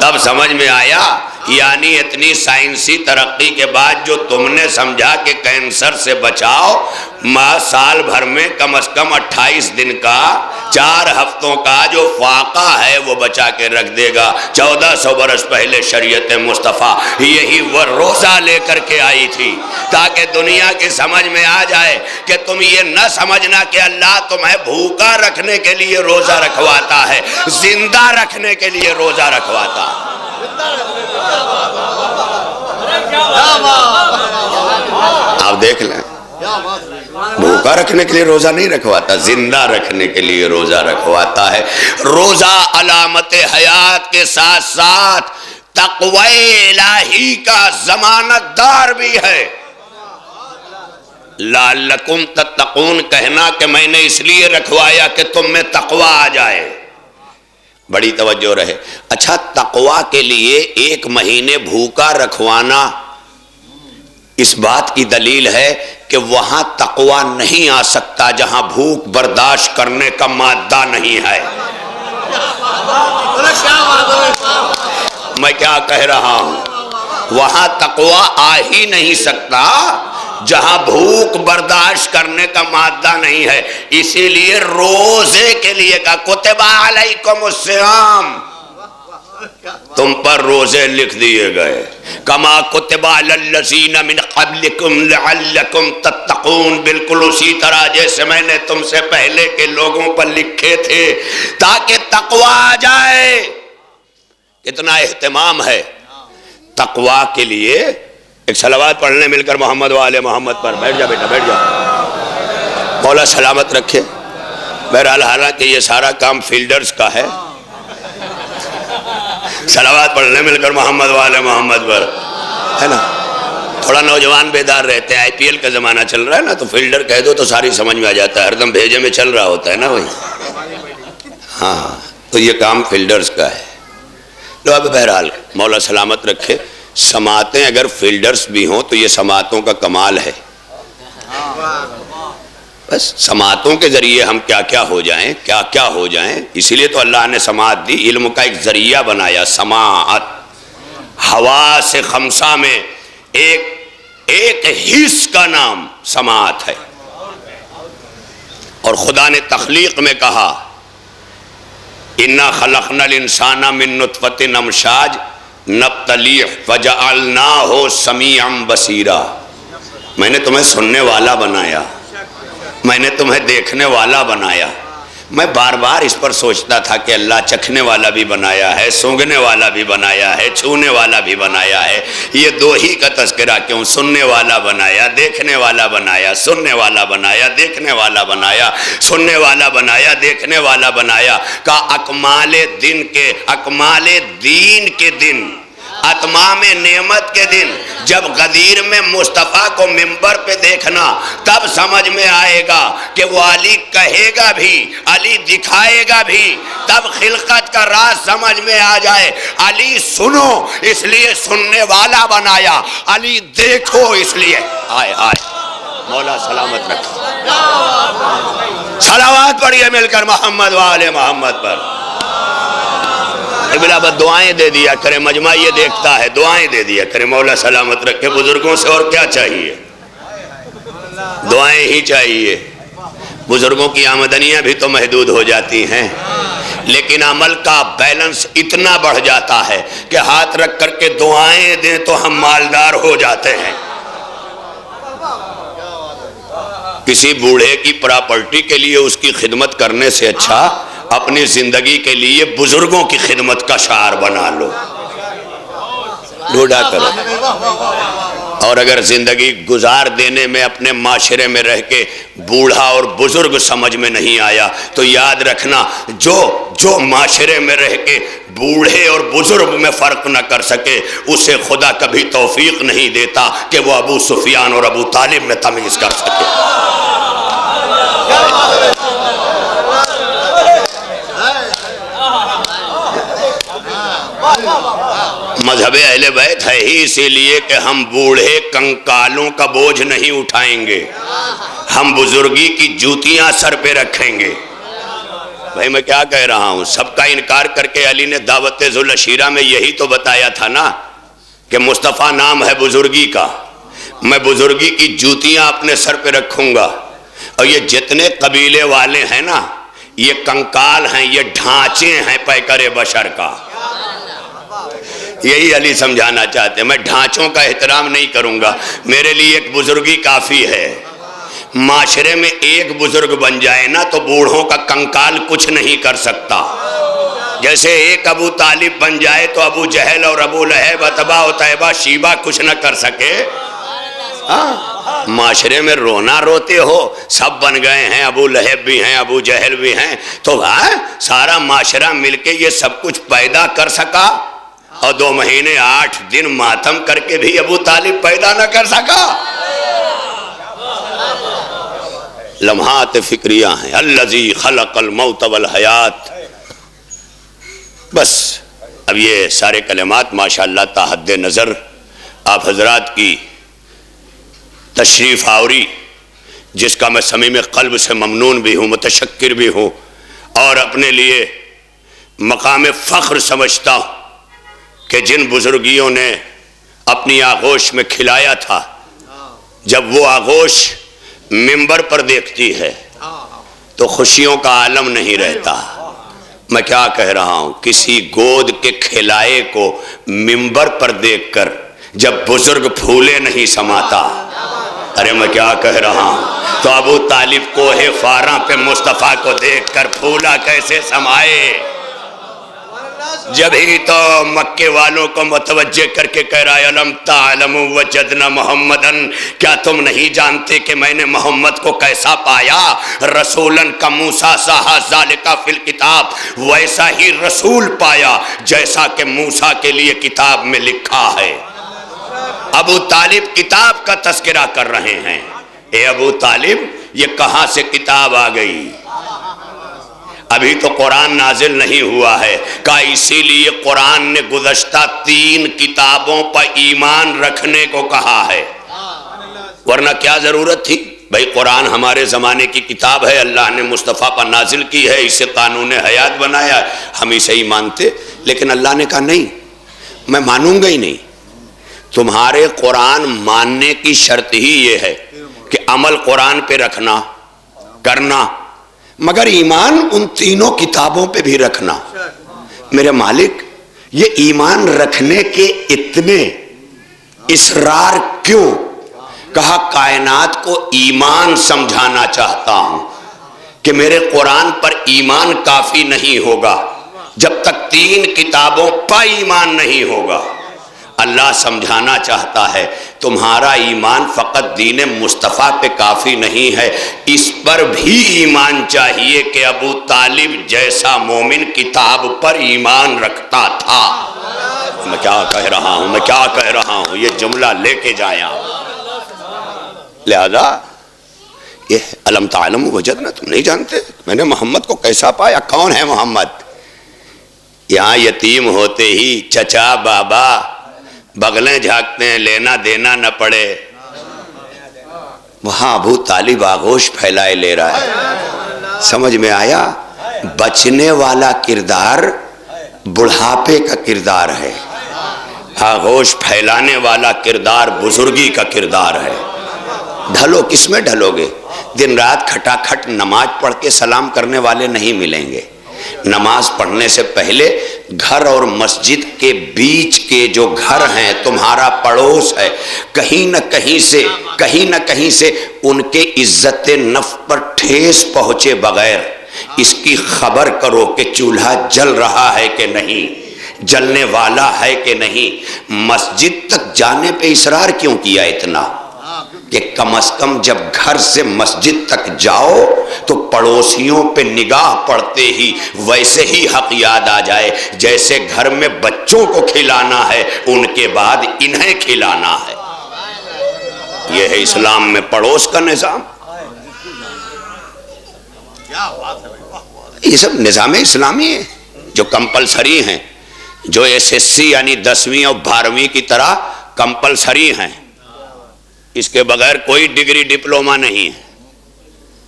تب سمجھ میں آیا، یعنی اتنی سائنسی ترقی کے بعد جو تم نے سمجھا کہ کینسر سے بچاؤ، سال بھر میں کم از کم 28 دن کا 4 ہفتوں کا جو فاقہ ہے وہ بچا کے رکھ دے گا. 1400 برس پہلے شریعت مصطفیٰ یہی وہ روزہ لے کر کے آئی تھی تاکہ دنیا کی سمجھ میں آ جائے کہ تم یہ نہ سمجھنا کہ اللہ تمہیں بھوکا رکھنے کے لیے روزہ رکھواتا ہے، زندہ رکھنے کے لیے روزہ رکھواتا ہے. آپ دیکھ لیں بھوکا رکھنے کے لیے روزہ نہیں رکھواتا، زندہ رکھنے کے لیے روزہ رکھواتا ہے۔ روزہ علامت حیات کے ساتھ ساتھ تقوی الہی کا ضمانت دار بھی ہے۔ لعلکم تتقون کہنا کہ میں نے اس لیے رکھوایا کہ تم میں تقوی آ جائے، بڑی توجہ رہے۔ اچھا، تقوی کے لیے 1 مہینے بھوکا رکھوانا اس بات کی دلیل ہے کہ وہاں تقوی نہیں آ سکتا جہاں بھوک برداشت کرنے کا مادہ نہیں ہے۔ میں کیا کہہ رہا ہوں؟ وہاں تقوی آ ہی نہیں سکتا جہاں بھوک برداشت کرنے کا مادہ نہیں ہے۔ اسی لیے روزے کے لیے کہا کتب علیکم الصیام، تم پر روزے لکھ دیے گئے، کما کتب علی الذین من قبلکم لعلکم تتقون، بالکل اسی طرح جیسے میں نے تم سے پہلے کے لوگوں پر لکھے تھے تاکہ تقوی آ جائے۔ کتنا اہتمام ہے تقوی کے لیے۔ ایک صلوات پڑھنے مل کر محمد وآل محمد پر۔ بیٹھ جا بیٹا، بیٹھ جا، مولا سلامت رکھے۔ بہرحال حالانکہ یہ سارا کام فیلڈرز کا ہے۔ صلوات پڑھنے مل کر محمد وآل محمد پر، ہے نا؟ تھوڑا نوجوان بیدار رہتے ہیں، IPL کا زمانہ چل رہا ہے نا، تو فیلڈر کہہ دو تو ساری سمجھ میں آ جاتا ہے، ہر دم بھیجے میں چل رہا ہوتا ہے نا وہی۔ ہاں، تو یہ کام فیلڈرز کا ہے۔ لو اب بہرحال مولا سلامت رکھے، سماعتیں اگر فیلڈرز بھی ہوں تو یہ سماعتوں کا کمال ہے۔ بس سماعتوں کے ذریعے ہم کیا کیا ہو جائیں، کیا کیا ہو جائیں۔ اسی لیے تو اللہ نے سماعت دی، علم کا ایک ذریعہ بنایا سماعت۔ حواس خمسہ میں ایک حص کا نام سماعت ہے، اور خدا نے تخلیق میں کہا اِنَّا خَلَقْنَا الْإِنسَانَ مِن نُطْفَةٍ أَمْشَاجٍ نَبْتَلِيهِ فَجَعَلْنَاهُ سَمِيعًا بَصِيرًا، میں نے تمہیں سننے والا بنایا، میں نے تمہیں دیکھنے والا بنایا۔ میں بار بار اس پر سوچتا تھا کہ اللہ چکھنے والا بھی بنایا ہے، سونگھنے والا بھی بنایا ہے، چھونے والا بھی بنایا ہے، یہ دو ہی کا تذکرہ کیوں؟ سننے والا بنایا، دیکھنے والا بنایا، سننے والا بنایا، دیکھنے والا بنایا، سننے والا بنایا، دیکھنے والا بنایا۔ کا اکمال دین کے دن، اتمام نعمت کے دن، جب غدیر میں مصطفیٰ کو منبر پہ دیکھنا تب سمجھ میں آئے گا کہ وہ علی کہے گا بھی، علی دکھائے گا بھی، تب خلقت کا راز سمجھ میں آ جائے۔ علی سنو اس لیے سننے والا بنایا، علی دیکھو اس لیے۔ آئے آئے مولا سلامت رکھے۔ صلوات پڑھیے مل کر محمد وآل محمد پر۔ بلا بس دعائیں دے دیا کرے، مجمع یہ دیکھتا ہے، دعائیں دے دیا کرے۔ مولا سلامت رکھے۔ بزرگوں سے اور کیا چاہیے؟ دعائیں ہی چاہیے۔ بزرگوں کی آمدنیاں بھی تو محدود ہو جاتی ہیں، لیکن عمل کا بیلنس اتنا بڑھ جاتا ہے کہ ہاتھ رکھ کر کے دعائیں دیں تو ہم مالدار ہو جاتے ہیں۔ کسی بوڑھے کی پراپرٹی کے لیے اس کی خدمت کرنے سے اچھا اپنی زندگی کے لیے بزرگوں کی خدمت کا شعار بنا لو، ڈھونڈا کرو۔ اور اگر زندگی گزار دینے میں اپنے معاشرے میں رہ کے بوڑھا اور بزرگ سمجھ میں نہیں آیا تو یاد رکھنا، جو معاشرے میں رہ کے بوڑھے اور بزرگ میں فرق نہ کر سکے اسے خدا کبھی توفیق نہیں دیتا کہ وہ ابو سفیان اور ابو طالب میں تمیز کر سکے۔ مذہب اہل بیت ہے ہی اسی لیے کہ ہم بوڑھے کنکالوں کا بوجھ نہیں اٹھائیں گے، ہم بزرگی کی جوتیاں سر پہ رکھیں گے۔ بھائی میں کیا کہہ رہا ہوں؟ سب کا انکار کر کے علی نے دعوت ذوالعشیرہ میں یہی تو بتایا تھا نا کہ مصطفیٰ نام ہے بزرگی کا، میں بزرگی کی جوتیاں اپنے سر پہ رکھوں گا۔ اور یہ جتنے قبیلے والے ہیں نا، یہ کنکال ہیں، یہ ڈھانچے ہیں پیکر بشر کا۔ یہی علی سمجھانا چاہتے ہیں، میں ڈھانچوں کا احترام نہیں کروں گا، میرے لیے ایک بزرگی کافی ہے۔ معاشرے میں ایک بزرگ بن جائے نا تو بوڑھوں کا کنکال کچھ نہیں کر سکتا۔ جیسے ایک ابو طالب بن جائے تو ابو جہل اور ابو لہب، عتبہ و طیبہ، شیبہ کچھ نہ کر سکے۔ ہاں معاشرے میں رونا روتے ہو، سب بن گئے ہیں، ابو لہب بھی ہیں، ابو جہل بھی ہیں، تو سارا معاشرہ مل کے یہ سب کچھ پیدا کر سکا، اور 2 مہینے 8 دن ماتم کر کے بھی ابو طالب پیدا نہ کر سکا۔ لمحات فکریہ ہیں، الذی خلق الموت والحیات۔ بس اب یہ سارے کلمات ماشاءاللہ تا حد نظر آپ حضرات کی تشریف آوری، جس کا میں صمیم قلب سے ممنون بھی ہوں، متشکر بھی ہوں، اور اپنے لیے مقام فخر سمجھتا ہوں کہ جن بزرگیوں نے اپنی آغوش میں کھلایا تھا، جب وہ آغوش منبر پر دیکھتی ہے تو خوشیوں کا عالم نہیں رہتا۔ میں کیا کہہ رہا ہوں، کسی گود کے کھلائے کو منبر پر دیکھ کر جب بزرگ پھولے نہیں سماتا، ارے میں کیا کہہ رہا ہوں، تو ابو طالب کوہ فاراں پہ مصطفیٰ کو دیکھ کر پھولا کیسے سمائے؟ جب ہی تو مکے والوں کو متوجہ کر کے کہہ رہا ہے الم تعلموا وجدنا محمدن، کیا تم نہیں جانتے کہ میں نے محمد کو کیسا پایا؟ رسولن کا موسیٰ ساہا ذالکا فی الکتاب، ویسا ہی رسول پایا جیسا کہ موسیٰ کے لیے کتاب میں لکھا ہے۔ ابو طالب کتاب کا تذکرہ کر رہے ہیں، اے ابو طالب یہ کہاں سے کتاب آ گئی؟ ابھی تو قرآن نازل نہیں ہوا ہے، کہا اسی لیے قرآن نے گزشتہ 3 کتابوں پر ایمان رکھنے کو کہا ہے، ورنہ کیا ضرورت تھی؟ بھئی قرآن ہمارے زمانے کی کتاب ہے، اللہ نے مصطفیٰ پر نازل کی ہے، اسے قانون حیات بنایا ہے، ہم اسے ہی مانتے، لیکن اللہ نے کہا نہیں، میں مانوں گا ہی نہیں۔ تمہارے قرآن ماننے کی شرط ہی یہ ہے کہ عمل قرآن پہ رکھنا، کرنا، مگر ایمان ان 3 کتابوں پہ بھی رکھنا۔ میرے مالک یہ ایمان رکھنے کے اتنے اصرار کیوں؟ کہا کائنات کو ایمان سمجھانا چاہتا ہوں کہ میرے قرآن پر ایمان کافی نہیں ہوگا جب تک 3 کتابوں پر ایمان نہیں ہوگا۔ اللہ سمجھانا چاہتا ہے تمہارا ایمان فقط دین مصطفیٰ پہ کافی نہیں ہے، اس پر بھی ایمان چاہیے کہ ابو طالب جیسا مومن کتاب پر ایمان رکھتا تھا۔ میں کیا کہہ رہا ہوں، میں کیا کہہ رہا ہوں، یہ جملہ لے کے جائیں آپ۔ لہذا یہ الم تعلموا وجدنا، تم نہیں جانتے میں نے محمد کو کیسا پایا؟ کون ہے محمد؟ یہاں یتیم ہوتے ہی چچا بابا بغلیں جھانکتے ہیں، لینا دینا نہ پڑے، وہاں ابو طالب آغوش پھیلائے لے رہا ہے۔ سمجھ میں آیا؟ بچنے والا کردار بڑھاپے کا کردار ہے، آغوش پھیلانے والا کردار بزرگی کا کردار ہے۔ ڈھلو کس میں ڈھلو گے؟ دن رات کھٹا کھٹ نماز پڑھ کے سلام کرنے والے نہیں ملیں گے۔ نماز پڑھنے سے پہلے گھر اور مسجد کے بیچ کے جو گھر ہیں، تمہارا پڑوس ہے، کہیں نہ کہیں سے ان کے عزت نفس پر ٹھیس پہنچے بغیر اس کی خبر کرو کہ چولہا جل رہا ہے کہ نہیں، جلنے والا ہے کہ نہیں۔ مسجد تک جانے پہ اصرار کیوں کیا اتنا کہ کم از کم جب گھر سے مسجد تک جاؤ تو پڑوسیوں پہ نگاہ پڑتے ہی ویسے ہی حق یاد آ جائے جیسے گھر میں بچوں کو کھلانا ہے ان کے بعد انہیں کھلانا ہے۔ یہ ہے اسلام میں پڑوس کا نظام۔ یہ سب نظام اسلامی ہے جو کمپلسری ہیں، جو SSC یعنی 10ویں اور 12ویں کی طرح کمپلسری ہیں، اس کے بغیر کوئی ڈگری ڈپلومہ نہیں ہے۔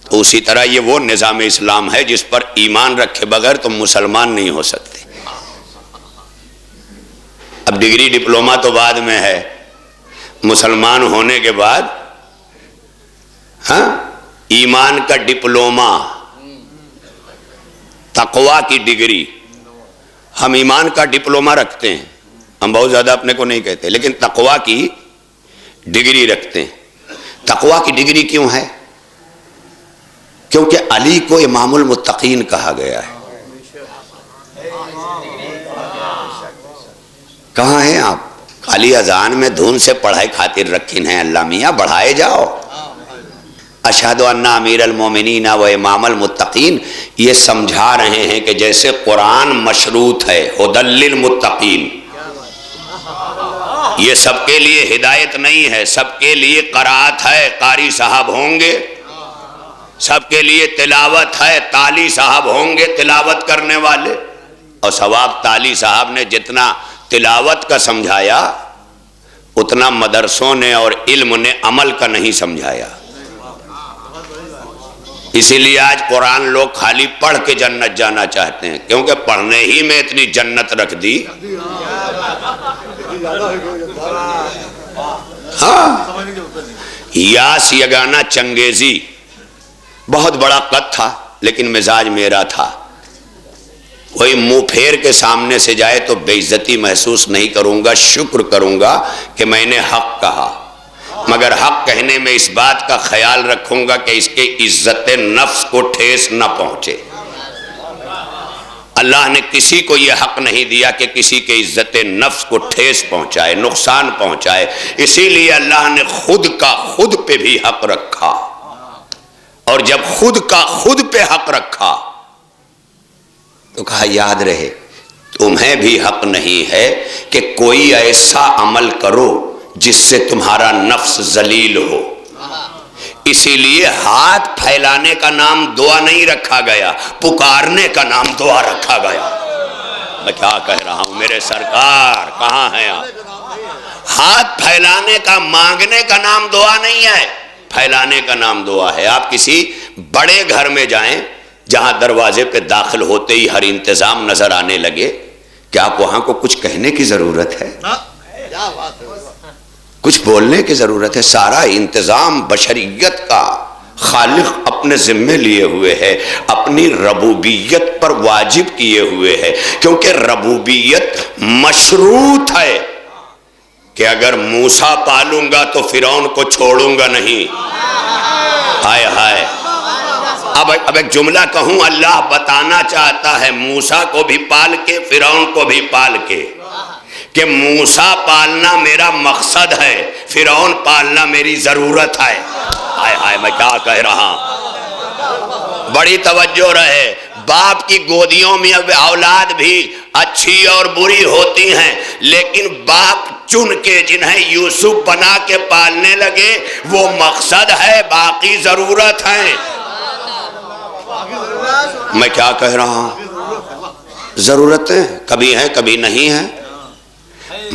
تو اسی طرح یہ وہ نظام اسلام ہے جس پر ایمان رکھے بغیر تم مسلمان نہیں ہو سکتے۔ اب ڈگری ڈپلومہ تو بعد میں ہے، مسلمان ہونے کے بعد ایمان کا ڈپلومہ، تقوی کی ڈگری۔ ہم ایمان کا ڈپلومہ رکھتے ہیں، ہم بہت زیادہ اپنے کو نہیں کہتے، لیکن تقوی کی ڈگری رکھتے ہیں۔ تقوی کی ڈگری کیوں ہے؟ کیونکہ علی کو امام المتقین کہا گیا ہے۔ کہاں ہیں آپ؟ خالی اذان میں دھن سے پڑھائی خاطر رکھن ہیں، اللہ میاں بڑھائے جاؤ۔ اشہد ان امیر المومنین و امام المتقین، یہ سمجھا رہے ہیں کہ جیسے قرآن مشروط ہے ھدی للمتقین، یہ سب کے لیے ہدایت نہیں ہے، سب کے لیے قرات ہے، قاری صاحب ہوں گے، سب کے لیے تلاوت ہے، تالی صاحب ہوں گے تلاوت کرنے والے، اور ثواب تالی صاحب نے جتنا تلاوت کا سمجھایا اتنا مدرسوں نے اور علم نے عمل کا نہیں سمجھایا۔ اسی لیے آج قرآن لوگ خالی پڑھ کے جنت جانا چاہتے ہیں، کیونکہ پڑھنے ہی میں اتنی جنت رکھ دی۔ ہاں، یاس یگانا چنگیزی بہت بڑا قد تھا، لیکن مزاج میرا تھا، کوئی منہ پھیر کے سامنے سے جائے تو بے عزتی محسوس نہیں کروں گا، شکر کروں گا کہ میں نے حق کہا، مگر حق کہنے میں اس بات کا خیال رکھوں گا کہ اس کے عزت نفس کو ٹھیس نہ پہنچے۔ اللہ نے کسی کو یہ حق نہیں دیا کہ کسی کے عزت نفس کو ٹھیس پہنچائے، نقصان پہنچائے، اسی لیے اللہ نے خود کا خود پہ بھی حق رکھا، اور جب خود کا خود پہ حق رکھا تو کہا یاد رہے تمہیں بھی حق نہیں ہے کہ کوئی ایسا عمل کرو جس سے تمہارا نفس ذلیل ہو، اسی لیے ہاتھ پھیلانے کا نام دعا نہیں رکھا گیا، پکارنے کا نام دعا رکھا گیا۔ میں کیا کہہ رہا ہوں میرے سرکار، کہاں ہیں آپ؟ ہاتھ پھیلانے کا، مانگنے کا نام دعا نہیں ہے، پھیلانے کا نام دعا ہے۔ آپ کسی بڑے گھر میں جائیں جہاں دروازے پہ داخل ہوتے ہی ہر انتظام نظر آنے لگے، کیا آپ وہاں کو کچھ کہنے کی ضرورت ہے؟ کچھ بولنے کی ضرورت ہے؟ سارا انتظام بشریت کا خالق اپنے ذمے لیے ہوئے ہے، اپنی ربوبیت پر واجب کیے ہوئے ہے، کیونکہ ربوبیت مشروط ہے کہ اگر موسیٰ پالوں گا تو فرعون کو چھوڑوں گا نہیں۔ ہائے ہائے، اب ایک جملہ کہوں، اللہ بتانا چاہتا ہے موسیٰ کو بھی پال کے فرعون کو بھی پال کے، کہ موسیٰ پالنا میرا مقصد ہے، فرعون پالنا میری ضرورت ہے۔ ہائے ہائے، میں کیا کہہ رہا ہوں، بڑی توجہ رہے۔ باپ کی گودیوں میں اب اولاد بھی اچھی اور بری ہوتی ہیں، لیکن باپ چن کے جنہیں یوسف بنا کے پالنے لگے وہ مقصد ہے، باقی ضرورت ہے۔ میں کیا کہہ رہا ہوں، ضرورتیں کبھی ہیں کبھی نہیں ہیں۔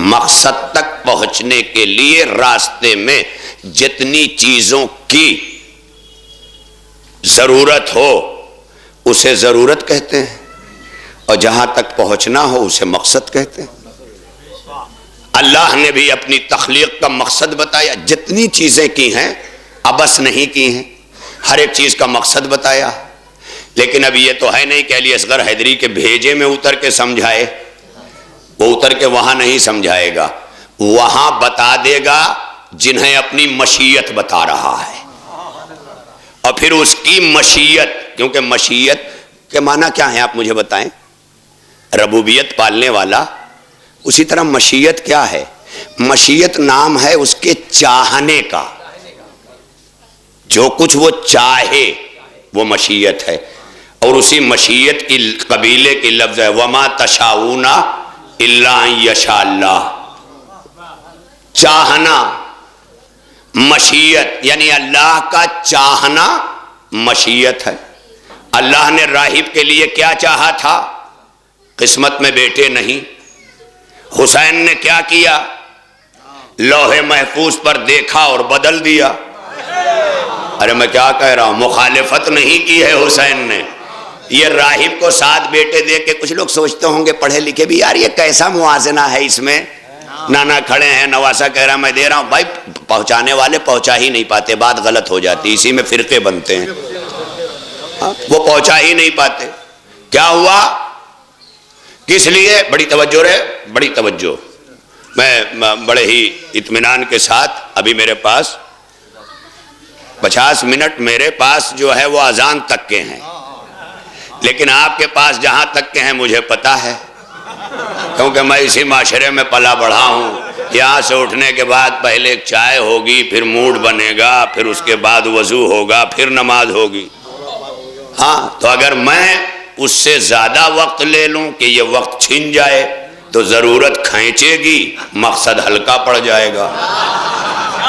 مقصد تک پہنچنے کے لیے راستے میں جتنی چیزوں کی ضرورت ہو اسے ضرورت کہتے ہیں، اور جہاں تک پہنچنا ہو اسے مقصد کہتے ہیں۔ اللہ نے بھی اپنی تخلیق کا مقصد بتایا، جتنی چیزیں کی ہیں ابس نہیں کی ہیں، ہر ایک چیز کا مقصد بتایا، لیکن اب یہ تو ہے نہیں کہ علی اصغر حیدری کے بھیجے میں اتر کے سمجھائے، وہ اتر کے وہاں نہیں سمجھائے گا، وہاں بتا دے گا جنہیں اپنی مشیت بتا رہا ہے، اور پھر اس کی مشیت، کیونکہ مشیت کے معنی کیا ہے آپ مجھے بتائیں؟ ربوبیت پالنے والا، اسی طرح مشیت کیا ہے؟ مشیت نام ہے اس کے چاہنے کا، جو کچھ وہ چاہے وہ مشیت ہے، اور اسی مشیت کی قبیلے کی لفظ ہے وَمَا تَشَاءُونَ إِلَّا أَن يَشَاءَ اللَّهُ۔ چاہنا، مشیت، یعنی اللہ کا چاہنا مشیت ہے۔ اللہ نے راہب کے لیے کیا چاہا تھا؟ قسمت میں بیٹے نہیں۔ حسین نے کیا کیا؟ لوح محفوظ پر دیکھا اور بدل دیا۔ ارے میں کیا کہہ رہا ہوں، مخالفت نہیں کی ہے حسین نے۔ یہ راہب کو 7 بیٹے دے کے کچھ لوگ سوچتے ہوں گے پڑھے لکھے بھی، یار یہ کیسا موازنہ ہے اس میں، نانا کھڑے ہیں، نواسا کہہ رہا میں دے رہا ہوں، بھائی پہنچانے والے پہنچا ہی نہیں پاتے، بات غلط ہو جاتی، اسی میں فرقے بنتے ہیں، وہ پہنچا ہی نہیں پاتے۔ کیا ہوا؟ کس لیے؟ بڑی توجہ رہے، بڑی توجہ۔ میں بڑے ہی اطمینان کے ساتھ، ابھی میرے پاس 50 منٹ میرے پاس جو ہے وہ اذان تک کے ہیں، لیکن آپ کے پاس جہاں تک کے ہیں مجھے پتا ہے، کیونکہ میں اسی معاشرے میں پلا بڑھا ہوں، یہاں سے اٹھنے کے بعد پہلے ایک چائے ہوگی، پھر موڈ بنے گا، پھر اس کے بعد وضو ہوگا، پھر نماز ہوگی. ہاں تو اگر میں اس سے زیادہ وقت لے لوں کہ یہ وقت چھن جائے تو ضرورت کھینچے گی، مقصد ہلکا پڑ جائے گا.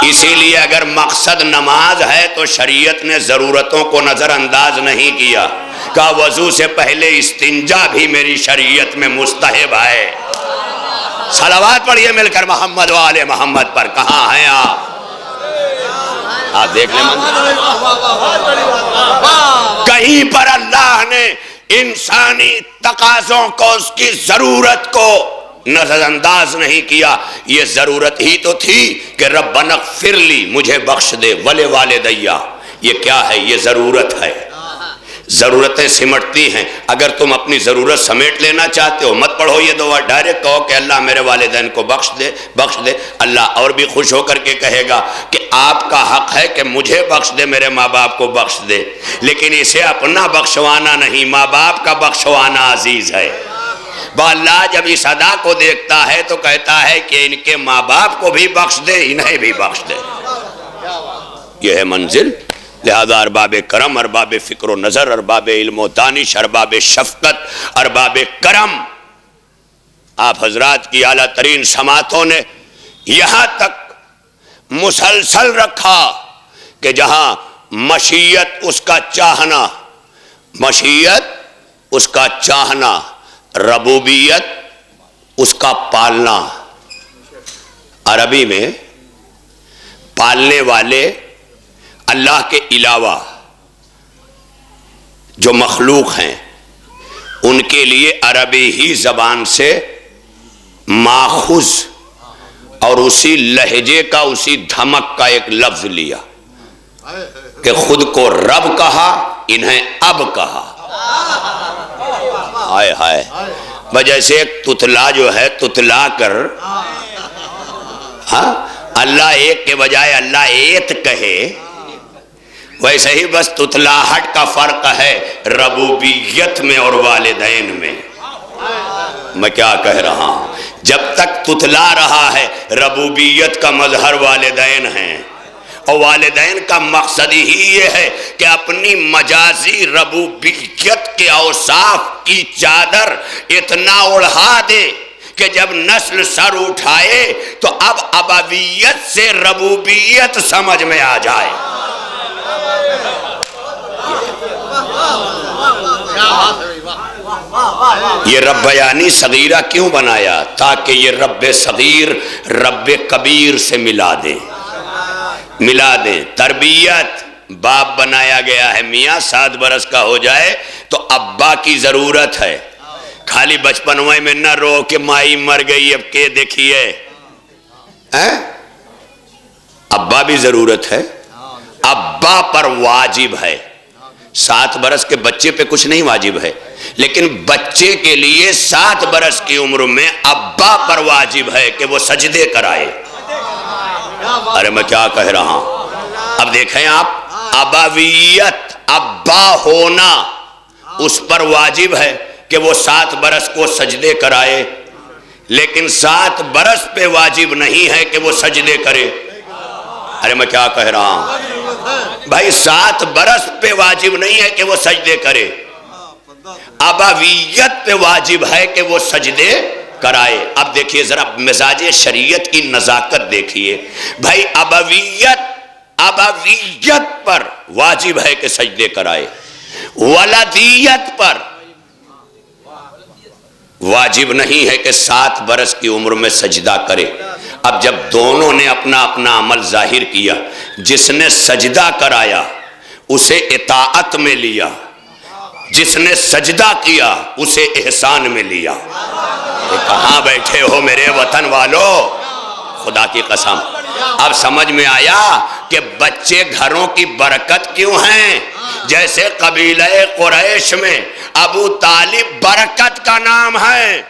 اسی لیے اگر مقصد نماز ہے تو شریعت نے ضرورتوں کو نظر انداز نہیں کیا. کہا وضو سے پہلے استنجا بھی میری شریعت میں مستحب ہے. صلوات پڑھیے مل کر محمد و آل محمد پر. کہاں ہیں آپ؟ آپ دیکھ لیں کہیں پر اللہ نے انسانی تقاضوں کو، اس کی ضرورت کو نظر انداز نہیں کیا. یہ ضرورت ہی تو تھی کہ ربنا اغفر لی، مجھے بخش دے، ولی والدیا. یہ کیا ہے؟ یہ ضرورت ہے. ضرورتیں سمٹتی ہیں. اگر تم اپنی ضرورت سمیٹ لینا چاہتے ہو مت پڑھو یہ دعا، ڈائریکٹ کہو کہ اللہ میرے والدین کو بخش دے، بخش دے. اللہ اور بھی خوش ہو کر کے کہے گا کہ آپ کا حق ہے کہ مجھے بخش دے، میرے ماں باپ کو بخش دے، لیکن اسے اپنا بخشوانا نہیں، ماں باپ کا بخشوانا عزیز ہے. اللہ جب اس ادا کو دیکھتا ہے تو کہتا ہے کہ ان کے ماں باپ کو بھی بخش دے، انہیں بھی بخش دے. یہ ہے منزل. لہذا ارباب کرم، ارباب فکر و نظر، ارباب علم و دانش، ارباب شفقت، ارباب کرم، آپ حضرات کی اعلیٰ ترین سماعتوں نے یہاں تک مسلسل رکھا کہ جہاں مشیت اس کا چاہنا، مشیت اس کا چاہنا، ربوبیت اس کا پالنا. عربی میں پالنے والے اللہ کے علاوہ جو مخلوق ہیں ان کے لیے عربی ہی زبان سے ماخوذ اور اسی لہجے کا، اسی دھمک کا ایک لفظ لیا کہ خود کو رب کہا، انہیں اب کہا. ہائے ہائے. جیسے ایک تتلا جو ہے تتلا کر، ہاں اللہ ایک کے بجائے اللہ ایت کہے، ویسے ہی بس تتلاہٹ کا فرق ہے ربوبیت میں اور والدین میں. میں کیا کہہ رہا ہوں؟ جب تک تتلا رہا ہے ربوبیت کا مظہر والدین ہیں، اور والدین کا مقصد ہی یہ ہے کہ اپنی مجازی ربوبیت کے اوصاف کی چادر اتنا اڑھا دے کہ جب نسل سر اٹھائے تو اب ابویت سے ربوبیت سمجھ میں آ جائے. یہ ربیانی صغیرہ کیوں بنایا؟ تاکہ یہ رب صغیر رب کبیر سے ملا دیں، ملا دیں. تربیت باپ بنایا گیا ہے. میاں 7 برس کا ہو جائے تو ابا کی ضرورت ہے. خالی بچپنوے میں نہ رو کہ مائی مر گئی اب کے دیکھیے. ابا بھی ضرورت ہے. ابا پر واجب ہے. 7 برس کے بچے پہ کچھ نہیں واجب ہے، لیکن بچے کے لیے 7 برس کی عمر میں ابا پر واجب ہے کہ وہ سجدے کرائے. ارے میں کیا کہہ رہا ہوں؟ اب دیکھیں آپ، ابویت، ابا ہونا اس پر واجب ہے کہ وہ 7 برس کو سجدے کرائے، لیکن 7 برس پہ واجب نہیں ہے کہ وہ سجدے کرے. ارے میں کیا کہہ رہا ہوں بھائی؟ 7 برس پہ واجب نہیں ہے کہ وہ سجدے کرے، ابویت پہ واجب ہے کہ وہ سجدے کرائے. اب دیکھیے ذرا مزاج شریعت کی نزاکت دیکھیے بھائی. ابویت پر واجب ہے کہ سجدے کرائے، ولدیت پر واجب نہیں ہے کہ 7 برس کی عمر میں سجدہ کرے. اب جب دونوں نے اپنا اپنا عمل ظاہر کیا، جس نے سجدہ کرایا اسے اطاعت میں لیا، جس نے سجدہ کیا اسے احسان میں لیا. کہاں بیٹھے ہو میرے وطن والو؟ خدا کی قسم اب سمجھ میں آیا کہ بچے گھروں کی برکت کیوں ہیں. جیسے قبیلہ قریش میں ابو طالب برکت کا نام ہے.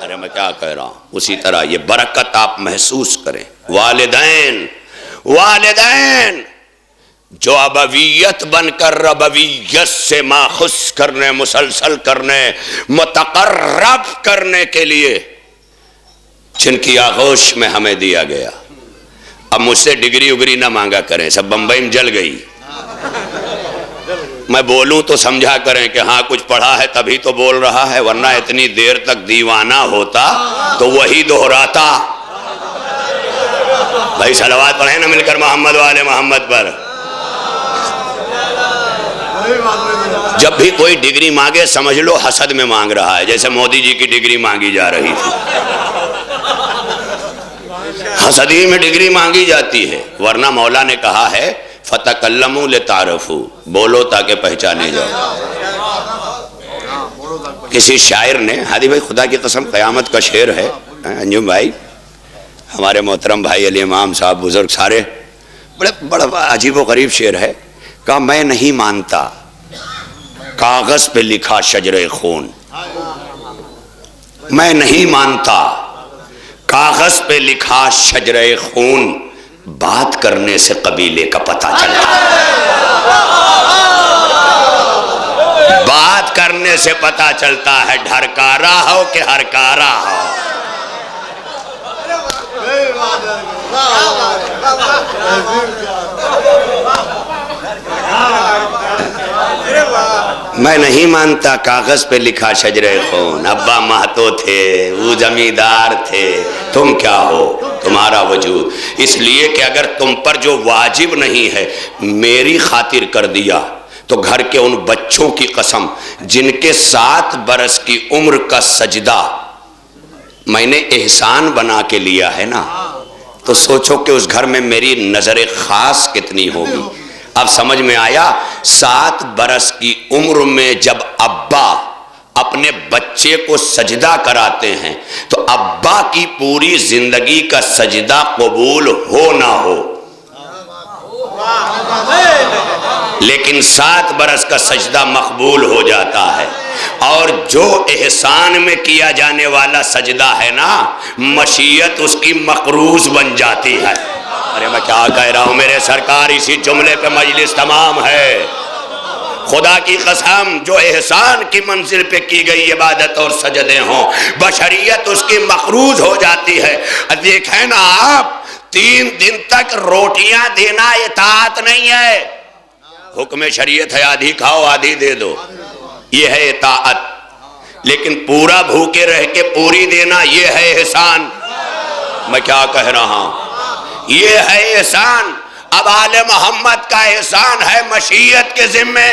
ارے میں کیا کہہ رہا ہوں؟ اسی طرح یہ برکت آپ محسوس کریں. والدین جو ابویت بن کر ربویت سے ماخوذ کرنے، مسلسل کرنے، متقرب کرنے کے لیے جن کی آغوش میں ہمیں دیا گیا. اب مجھ سے ڈگری وگری نہ مانگا کریں، سب بمبئی میں جل گئی. میں بولوں تو سمجھا کریں کہ ہاں کچھ پڑھا ہے تبھی تو بول رہا ہے، ورنہ اتنی دیر تک دیوانہ ہوتا تو وہی دہراتا. بھائی صلوات پڑھیں نا مل کر محمد والے محمد پر. جب بھی کوئی ڈگری مانگے سمجھ لو حسد میں مانگ رہا ہے، جیسے مودی جی کی ڈگری مانگی جا رہی تھی. حسدی میں ڈگری مانگی جاتی ہے، ورنہ مولا نے کہا ہے فَتَكَلَّمُوا لِتَعْرَفُوا، بولو تاکہ پہچانے جاؤ. کسی شاعر نے، ہادی بھائی خدا کی قسم قیامت کا شعر ہے، انجم بھائی ہمارے محترم بھائی علی امام صاحب بزرگ سارے، بڑا عجیب و غریب شعر ہے. کہا میں نہیں مانتا کاغذ پہ لکھا شجرے خون، میں نہیں مانتا کاغذ پہ لکھا شجرے خون، بات کرنے سے قبیلے کا پتہ چلتا ہے. بات کرنے سے پتہ چلتا ہے ڈھرکارا ہو کہ ہرکارا ہو. میں نہیں مانتا کاغذ پہ لکھا شجرے خون، ابا مہتو تھے وہ زمیندار تھے، تم کیا ہو تمہارا وجود. اس لیے کہ اگر تم پر جو واجب نہیں ہے میری خاطر کر دیا تو گھر کے ان بچوں کی قسم جن کے 7 برس کی عمر کا سجدہ میں نے احسان بنا کے لیا ہے نا، تو سوچو کہ اس گھر میں میری نظر خاص کتنی ہوگی. اب سمجھ میں آیا. 7 برس کی عمر میں جب ابا اپنے بچے کو سجدہ کراتے ہیں تو ابا کی پوری زندگی کا سجدہ قبول ہو نہ ہو، لیکن 7 برس کا سجدہ مقبول ہو جاتا ہے. اور جو احسان میں کیا جانے والا سجدہ ہے نا، مشیت اس کی مقروض بن جاتی ہے. ارے میں کیا کہہ رہا ہوں میرے سرکار، اسی جملے پہ مجلس تمام ہے. خدا کی قسم جو احسان کی منزل پہ کی گئی عبادت اور سجدے ہوں، بشریت اس کی مقروض ہو جاتی ہے. دیکھیں نا آپ، 3 دن تک روٹیاں دینا اطاعت نہیں ہے. حکم شریعت ہے آدھی کھاؤ آدھی دے دو، یہ ہے اطاعت. لیکن پورا بھوکے رہ کے پوری دینا یہ ہے احسان. میں کیا کہہ رہا ہوں، یہ ہے احسان. اب آل محمد کا احسان ہے مشیت کے ذمے،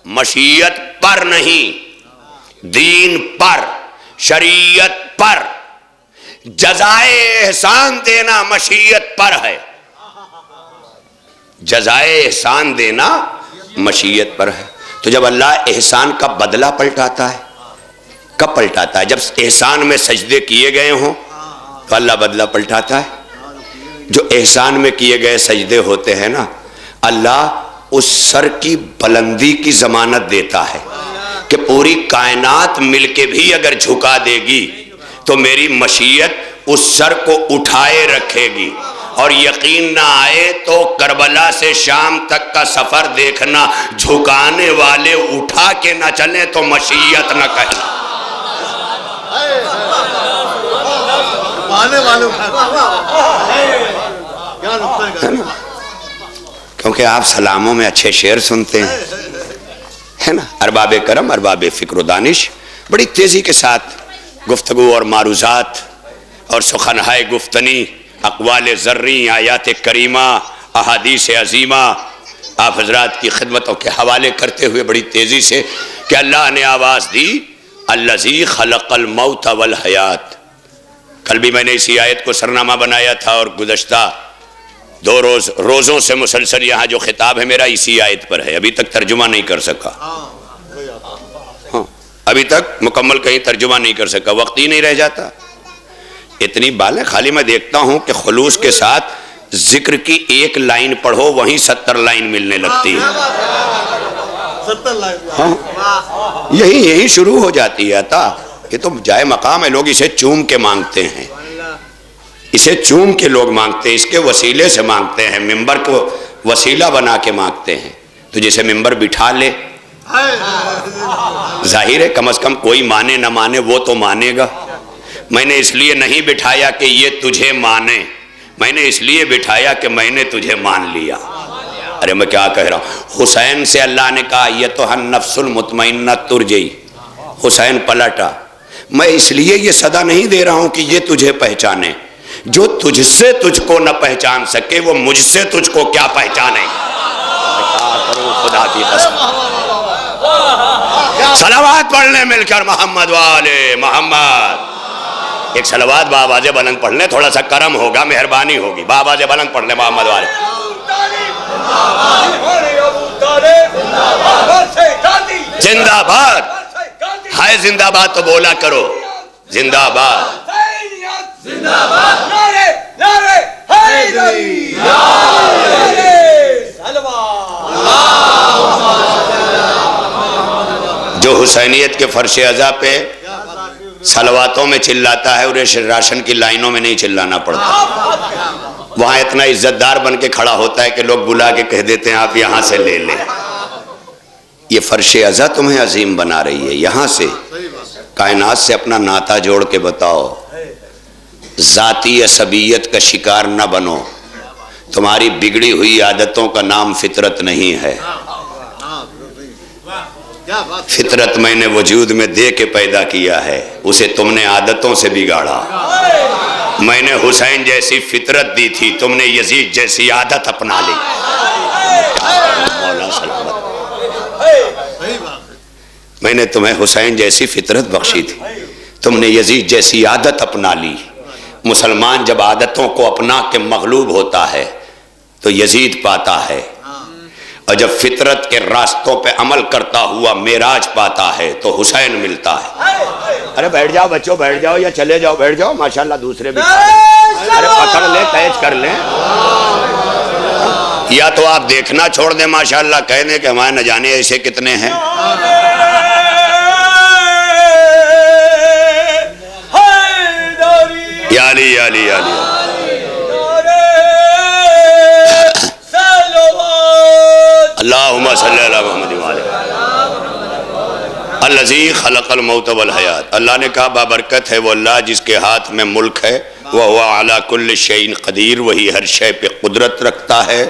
مشیت پر نہیں، دین پر، شریعت پر. جزائے احسان دینا مشیت پر ہے، جزائے احسان دینا مشیت پر ہے. تو جب اللہ احسان کا بدلہ پلٹاتا ہے، کب پلٹاتا ہے؟ جب احسان میں سجدے کیے گئے ہوں تو اللہ بدلہ پلٹاتا ہے. جو احسان میں کیے گئے سجدے ہوتے ہیں نا، اللہ اس سر کی بلندی کی ضمانت دیتا ہے کہ پوری کائنات مل کے بھی اگر جھکا دے گی تو میری مشیت اس سر کو اٹھائے رکھے گی. اور یقین نہ آئے تو کربلا سے شام تک کا سفر دیکھنا، جھکانے والے اٹھا کے نہ چلیں تو مشیت نہ کہیں. کیونکہ آپ سلاموں میں اچھے شعر سنتے ہیں، ہے نا. ارباب کرم، ارباب فکر و دانش بڑی تیزی کے ساتھ گفتگو اور معروضات اور سخنہائے گفتنی، اقوال زرعی، آیات کریمہ، احادیث عظیمہ آپ حضرات کی خدمتوں کے حوالے کرتے ہوئے بڑی تیزی سے کہ اللہ نے آواز دی الذی خلق الموت والحیات. کل بھی میں نے اسی آیت کو سرنامہ بنایا تھا اور گزشتہ 2 روزوں سے مسلسل یہاں جو خطاب ہے میرا اسی آیت پر ہے. ابھی تک ترجمہ نہیں کر سکا، ہاں ابھی تک مکمل کہیں ترجمہ نہیں کر سکا، وقت ہی نہیں رہ جاتا. اتنی بال ہے، خالی میں دیکھتا ہوں کہ خلوص کے ساتھ ذکر کی 1 لائن پڑھو وہیں 70 لائن ملنے لگتی ہے. ہاں یہی شروع ہو جاتی ہے عطا. یہ تو جائے مقام ہے، لوگ اسے چوم کے مانگتے ہیں، اسے چوم کے لوگ مانگتے ہیں، اس کے وسیلے سے مانگتے ہیں، ممبر کو وسیلہ بنا کے مانگتے ہیں. تو جسے ممبر بٹھا لے، ظاہر ہے کم از کم کوئی مانے نہ مانے وہ تو مانے گا. میں نے اس لیے نہیں بٹھایا کہ یہ تجھے مانے، میں نے اس لیے بٹھایا کہ میں نے تجھے مان لیا۔ ارے میں کیا کہہ رہا ہوں، حسین سے اللہ نے کہا یہ تو النفس المطمئنہ ترجئی، حسین پلٹا، میں اس لیے یہ صدا نہیں دے رہا ہوں کہ یہ تجھے پہچانے، جو تجھ سے تجھ کو نہ پہچان سکے وہ مجھ سے تجھ کو کیا پہچانے گا۔ خدا کی قسم، صلوات پڑھ لیں مل کر محمد والے محمد۔ ایک صلوات بآواز بلند پڑھ لیں، تھوڑا سا کرم ہوگا، مہربانی ہوگی، بآواز بلند پڑھ لیں محمد والے۔ زندہ باد، ہائے زندہ باد تو بولا کرو، زندہ باد۔ جو حسینیت کے فرش عزا پہ صلواتوں میں چلاتا ہے، انہیں راشن کی لائنوں میں نہیں چلانا پڑتا، وہاں اتنا عزت دار بن کے کھڑا ہوتا ہے کہ لوگ بلا کے کہہ دیتے ہیں آپ یہاں سے لے لیں۔ یہ فرش عزا تمہیں عظیم بنا رہی ہے، یہاں سے کائنات سے اپنا ناتا جوڑ کے بتاؤ، ذاتی عصبیت کا شکار نہ بنو، تمہاری بگڑی ہوئی عادتوں کا نام فطرت نہیں ہے، فطرت میں نے وجود میں دے کے پیدا کیا ہے، اسے تم نے عادتوں سے بگاڑا۔ میں نے حسین جیسی فطرت دی تھی، تم نے یزید جیسی عادت اپنا لی۔ میں نے تمہیں حسین جیسی فطرت بخشی تھی، تم نے یزید جیسی عادت اپنا لی۔ مسلمان جب عادتوں کو اپنا کے مغلوب ہوتا ہے تو یزید پاتا ہے، اور جب فطرت کے راستوں پہ عمل کرتا ہوا معراج پاتا ہے تو حسین ملتا ہے۔ ارے بیٹھ جاؤ بچوں، بیٹھ جاؤ یا چلے جاؤ، بیٹھ جاؤ، ماشاءاللہ دوسرے بھی ارے پکڑ لیں، تیز کر لیں، یا تو آپ دیکھنا چھوڑ دیں، ماشاءاللہ کہہ دیں کہ ہمارے نہ جانے ایسے کتنے ہیں۔ یا علی یا علی یا علی، اللہم صلی اللہ محمد وعلیہ الذی خلق الموت والحیات۔ اللہ نے کہا بابرکت ہے وہ اللہ جس کے ہاتھ میں ملک ہے، وَهُوَ عَلَى كُلِّ شَيْءٍ قدیر، وہی ہر شے پہ قدرت رکھتا ہے،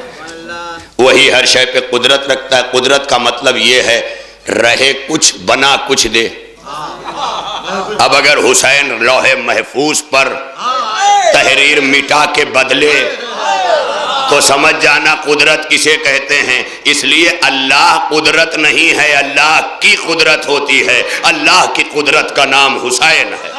وہی ہر شے پہ قدرت رکھتا ہے۔ قدرت کا مطلب یہ ہے رہے کچھ بنا کچھ دے۔ اب اگر حسین لوح محفوظ پر تحریر مٹا کے بدلے تو سمجھ جانا قدرت کسے کہتے ہیں۔ اس لیے اللہ قدرت نہیں ہے، اللہ کی قدرت ہوتی ہے، اللہ کی قدرت کا نام حسین ہے۔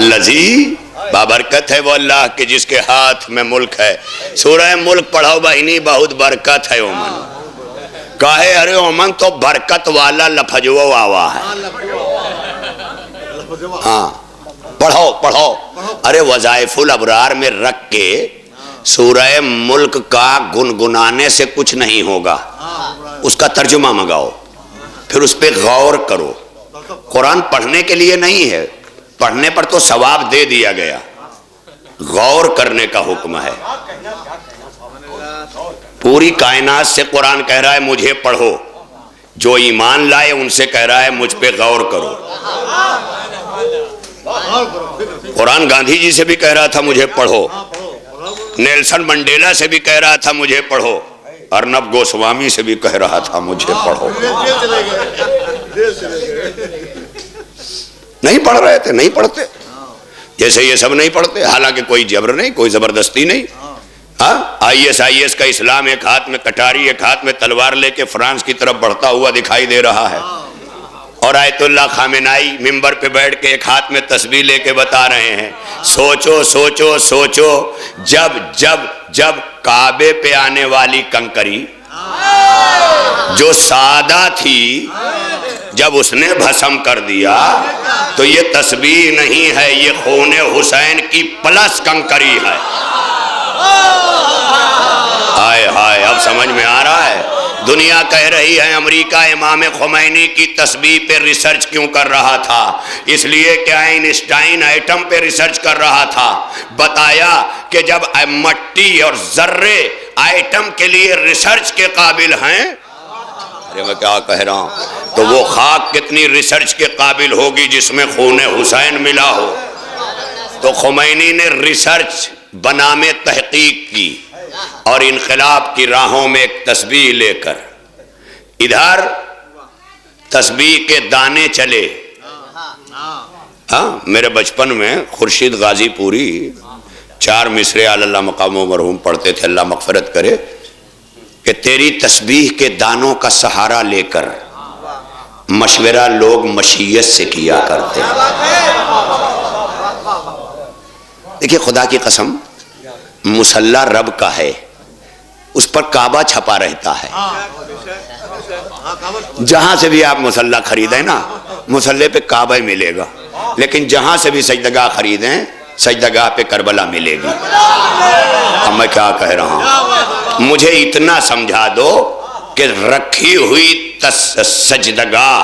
الذی بابرکت ہے وہ اللہ کے جس کے ہاتھ میں ملک ہے۔ سورہ ملک پڑھو بہنی، بہت برکت ہے اومن، کہے ارے اومن تو برکت والا لفظو آوا ہے، ہاں پڑھو پڑھو، ارے وظائف الابرار میں رکھ کے سورہ ملک کا گنگنانے سے کچھ نہیں ہوگا، اس کا ترجمہ منگاؤ، پھر اس پہ غور کرو۔ قرآن پڑھنے کے لیے نہیں ہے، پڑھنے پر تو ثواب دے دیا گیا، غور کرنے کا حکم ہے۔ پوری کائنات سے قرآن کہہ رہا ہے مجھے پڑھو، جو ایمان لائے ان سے کہہ رہا ہے مجھ پہ غور کرو۔ قرآن گاندھی جی سے بھی کہہ رہا تھا مجھے پڑھو، نیلسن منڈیلا سے بھی کہہ رہا تھا مجھے پڑھو، ارنب گوسوامی سے بھی کہہ رہا تھا مجھے پڑھو۔ نہیں پڑھ رہے تھے، نہیں پڑھتے، جیسے یہ سب نہیں پڑھتے، حالانکہ کوئی جبر نہیں، کوئی زبردستی نہیں۔ ہاں آئی ایس کا اسلام ایک ہاتھ میں کٹاری ایک ہاتھ میں تلوار لے کے فرانس کی طرف بڑھتا ہوا دکھائی دے رہا ہے، اور آیت اللہ خامنائی ممبر پہ بیٹھ کے ایک ہاتھ میں تسبیح لے کے بتا رہے ہیں سوچو سوچو سوچو، جب جب جب کعبے پہ آنے والی کنکری جو سادہ تھی جب اس نے بھسم کر دیا تو یہ تسبیح نہیں ہے، یہ خون حسین کی پلس کنکری ہے۔ ہائے ہائے، اب سمجھ میں آ رہا ہے دنیا کہہ رہی ہے امریکہ امام خمینی کی تسبیح پہ ریسرچ کیوں کر رہا تھا؟ اس لیے کہ آئنسٹائن ایٹم پہ ریسرچ کر رہا تھا. بتایا کہ جب مٹی اور ذرے ایٹم کے لیے ریسرچ کے قابل ہیں، ارے میں کیا کہہ رہا ہوں، تو وہ خاک کتنی ریسرچ کے قابل ہوگی جس میں خون حسین ملا ہو. تو خمینی نے ریسرچ بنام تحقیق کی اور انقلاب کی راہوں میں ایک تسبیح لے کر ادھر تسبیح کے دانے چلے. ہاں میرے بچپن میں خورشید غازی پوری 4 مصرے اللہ مقام و مرحوم پڑھتے تھے، اللہ مغفرت کرے، کہ تیری تسبیح کے دانوں کا سہارا لے کر مشورہ لوگ مشیت سے کیا کرتے. دیکھیے خدا کی قسم، مصلی رب کا ہے، اس پر کعبہ چھپا رہتا ہے. جہاں سے بھی آپ مصلی خریدیں نا، مصلی پہ کعبہ ہی ملے گا، لیکن جہاں سے بھی سجدگاہ خریدیں سجدگاہ پہ کربلا ملے گی. اب میں کیا کہہ رہا ہوں، مجھے اتنا سمجھا دو کہ رکھی ہوئی سجدگاہ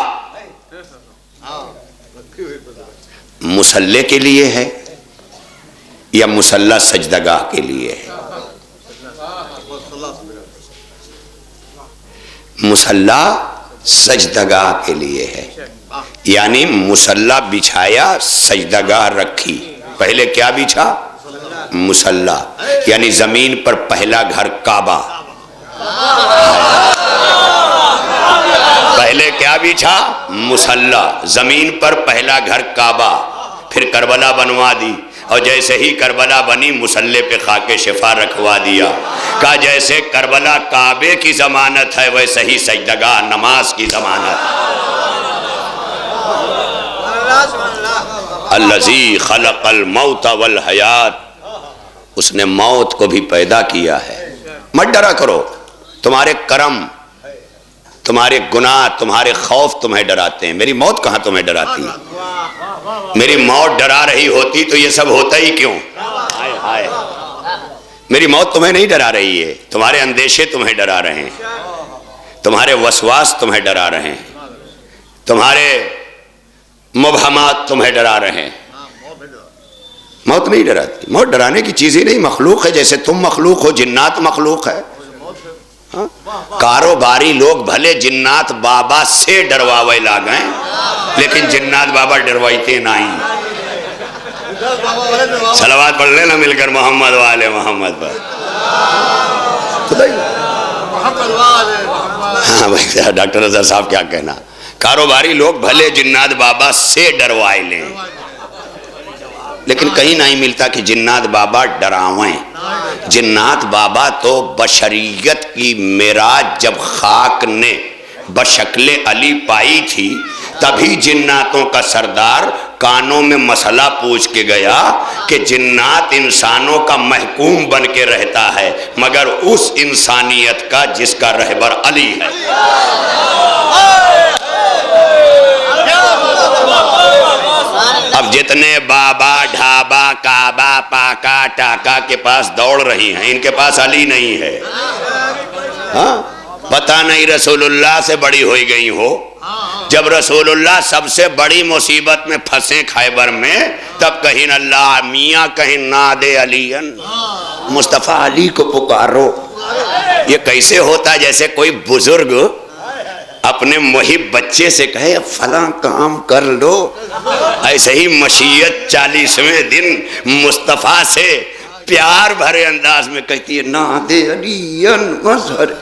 مصلی کے لیے ہے یا مصلی سجدگاہ کے لیے ہے؟ مصلی سجدگاہ کے لیے ہے، یعنی مصلی بچھایا، سجدگاہ رکھی. پہلے کیا بچھا؟ مصلی، یعنی زمین پر پہلا گھر کعبہ. پہلے کیا بچھا؟ مصلی، زمین پر پہلا گھر کعبہ. پھر کربلا بنوا دی، اور جیسے ہی کربلا بنی مصلی پہ خاک شفا رکھوا دیا. کہا جیسے کربلا کعبے کی ضمانت ہے ویسے ہی سجدگاہ نماز کی ضمانت. الذی خلق الموت والحیات، اس نے موت کو بھی پیدا کیا ہے. مت ڈرا کرو، تمہارے کرم، تمہارے گناہ، تمہارے خوف تمہیں ڈراتے ہیں. میری موت کہاں تمہیں ڈراتی ہے؟ میری موت ڈرا رہی ہوتی تو یہ سب ہوتا ہی کیوں؟ میری موت تمہیں نہیں ڈرا رہی ہے، تمہارے اندیشے تمہیں ڈرا رہے ہیں، تمہارے وسواس تمہیں ڈرا رہے ہیں، تمہارے مبہمات تمہیں ڈرا رہے ہیں. موت نہیں ڈراتی، موت ڈرانے کی چیز ہی نہیں، مخلوق ہے. جیسے تم مخلوق ہو، جنات مخلوق ہے. کاروباری لوگ بھلے جنات بابا سے ڈرواوے لاگیں، لیکن جنات بابا ڈروائیتے نہیں. صلوات پڑھ لینا مل کر محمد والے محمد پر. ہاں بھائی ڈاکٹر رضا صاحب کیا کہنا، کاروباری لوگ بھلے جنات بابا سے ڈروائے لیں، لیکن کہیں نہیں ملتا کہ جنات بابا ڈراویں. جنات بابا تو بشریت کی معراج جب خاک نے بشکل علی پائی تھی، تبھی جناتوں کا سردار کانوں میں مسئلہ پوچھ کے گیا کہ جنات انسانوں کا محکوم بن کے رہتا ہے مگر اس انسانیت کا جس کا رہبر علی ہے. اب جتنے بابا ڈھابا کعبہ پاکا ٹاکا کے پاس دوڑ رہی ہیں، ان کے پاس علی نہیں ہے. ہاں پتہ نہیں رسول اللہ سے بڑی ہوئی گئی ہو. جب رسول اللہ سب سے بڑی مصیبت میں پھنسے خیبر میں، تب کہیں اللہ میاں کہیں ناد علی، مصطفیٰ علی کو پکارو. یہ کیسے ہوتا جیسے کوئی بزرگ اپنے محب بچے سے کہے فلاں کام کر لو. ایسے ہی مشیت 40ویں دن مصطفیٰ سے پیار بھرے انداز میں کہتی ہے ناد علی مظہر.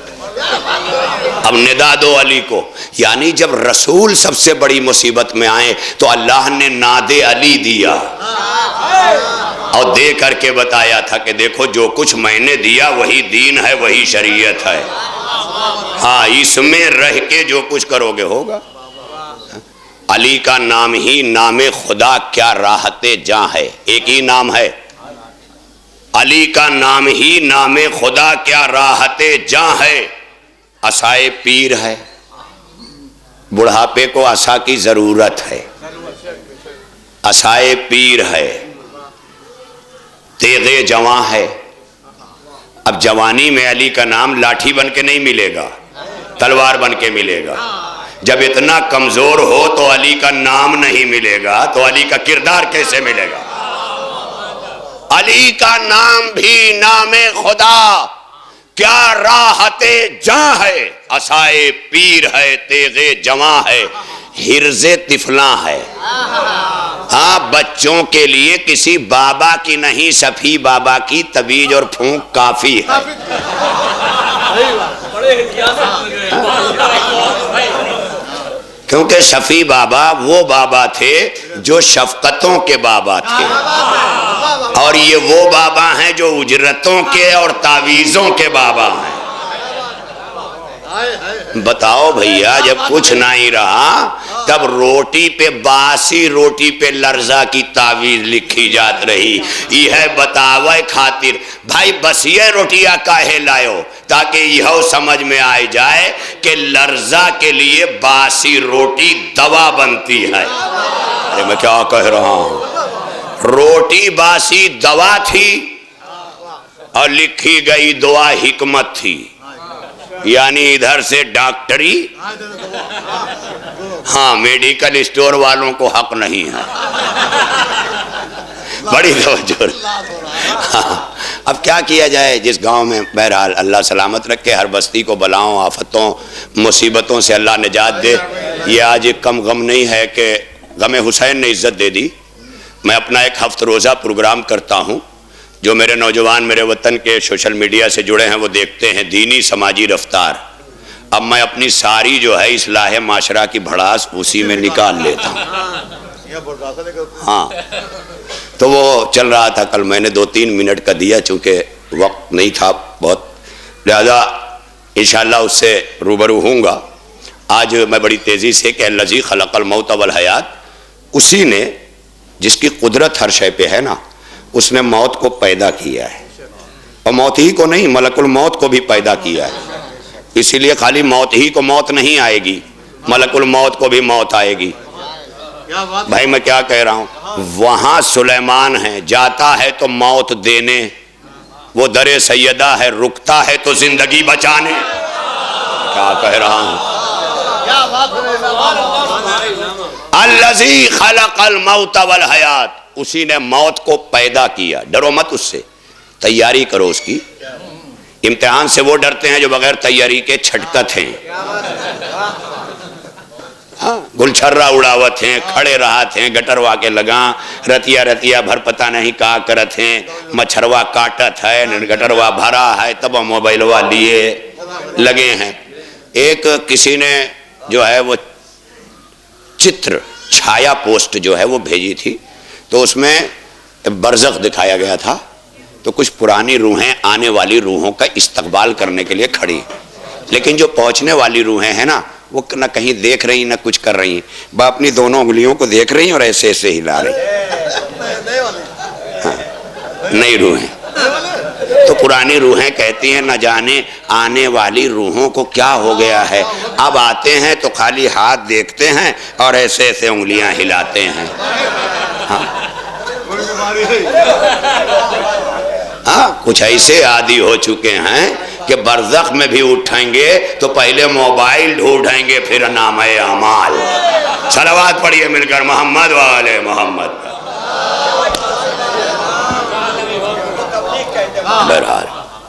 اب ندا دو علی کو، یعنی جب رسول سب سے بڑی مصیبت میں آئے تو اللہ نے ناد علی دیا اور دے کر کے بتایا تھا کہ دیکھو جو کچھ میں نے دیا وہی دین ہے، وہی شریعت ہے. ہاں اس میں رہ کے جو کچھ کرو گے ہوگا. علی کا نام ہی نام خدا کیا راحت جاں ہے. ایک ہی نام ہے علی کا نام ہی نام خدا کیا راحت جاں ہے. عصائے پیر ہے، بڑھاپے کو عصا کی ضرورت ہے. عصائے پیر ہے، تیغ جواں ہے. اب جوانی میں علی کا نام لاٹھی بن کے نہیں ملے گا. تلوار بن کے ملے گا. جب اتنا کمزور ہو تو علی کا نام نہیں ملے گا تو علی کا کردار کیسے ملے گا؟ علی کا نام بھی نام خدا. کیا راحت جاں ہے، عصائے پیر ہے، تیغ جواں ہے، حرز طفلاں ہے. ہاں بچوں کے لیے کسی بابا کی نہیں، شفیع بابا کی تویج اور پھونک کافی ہے. کیونکہ شفیع بابا وہ بابا تھے جو شفقتوں کے بابا تھے، اور یہ وہ بابا ہیں جو اجرتوں کے اور تعویذوں کے بابا ہیں. بتاؤ بھیا، جب کچھ نہیں رہا تب روٹی پہ، باسی روٹی پہ لرزہ کی تعویذ لکھی جات رہی. یہ بتاوے خاطر بھائی بس یہ روٹیاں کاہے لائیو، تاکہ یہ سمجھ میں آئے جائے کہ لرزہ کے لیے باسی روٹی دوا بنتی ہے. ارے میں کیا کہہ رہا ہوں، روٹی باسی دوا تھی اور لکھی گئی دعا حکمت تھی. یعنی ادھر سے ڈاکٹری، ہاں میڈیکل اسٹور والوں کو حق نہیں ہے. بڑی توجہ. اب کیا کیا جائے جس گاؤں میں، بہرحال اللہ سلامت رکھے، ہر بستی کو بلاؤں آفتوں مصیبتوں سے اللہ نجات دے. یہ آج ایک کم غم نہیں ہے کہ غم حسین نے عزت دے دی. میں اپنا ایک ہفتہ روزہ پروگرام کرتا ہوں، جو میرے نوجوان میرے وطن کے سوشل میڈیا سے جڑے ہیں وہ دیکھتے ہیں، دینی سماجی رفتار. اب میں اپنی ساری جو ہے اصلاح معاشرہ کی بھڑاس اسی میں نکال لیتا ہوں. ہاں تو وہ چل رہا تھا، کل میں نے 2-3 منٹ کا دیا، چونکہ وقت نہیں تھا بہت، لہذا انشاءاللہ اس سے روبرو ہوں گا. آج میں بڑی تیزی سے کہ الذی خلق الموت والحیات، اسی نے جس کی قدرت ہر شے پہ ہے نا، اس نے موت کو پیدا کیا ہے، اور موت ہی کو نہیں، ملک الموت کو بھی پیدا کیا ہے. اسی لیے خالی موت ہی کو موت نہیں آئے گی، ملک الموت کو بھی موت آئے گی. بھائی میں کیا کہہ رہا ہوں، وہاں سلیمان ہے، جاتا ہے تو موت دینے، وہ در سیدہ ہے، رکتا ہے تو زندگی بچانے. کیا کہہ رہا ہوں، الذی خلق الموت والحیات، اسی نے موت کو پیدا کیا. ڈرو مت اس سے، تیاری کرو اس کی. امتحان سے وہ ڈرتے ہیں جو بغیر تیاری کے چھٹکت ہیں، گلچھرہ اڑاوت ہیں، کھڑے رہات ہیں، گٹروا کے لگاں، رتیا بھر پتہ نہیں کہا کرت ہیں، مچھروا کاٹت ہے، گٹروا بھرا ہے، تب موبائلوا لیے لگے ہیں. ایک کسی نے جو ہے وہ چتر چھایا پوسٹ جو ہے وہ بھیجی تھی، تو اس میں برزخ دکھایا گیا تھا. تو کچھ پرانی روحیں آنے والی روحوں کا استقبال کرنے کے لیے کھڑی، لیکن جو پہنچنے والی روحیں ہیں نا، وہ نہ کہیں دیکھ رہی نہ کچھ کر رہی، وہ اپنی دونوں انگلیوں کو دیکھ رہی اور ایسے ایسے ہلا رہی. نئی روحیں. تو پرانی روحیں کہتی ہیں نہ جانے آنے والی روحوں کو کیا ہو گیا ہے، اب آتے ہیں تو خالی ہاتھ دیکھتے ہیں اور ایسے ایسے انگلیاں ہلاتے ہیں. ہاں کچھ ایسے عادی ہو چکے ہیں کہ برزخ میں بھی اٹھیں گے تو پہلے موبائل ڈھونڈیں گے، پھر نام اعمال. صلوات پڑھیے مل کر محمد و آل محمد. بہرحال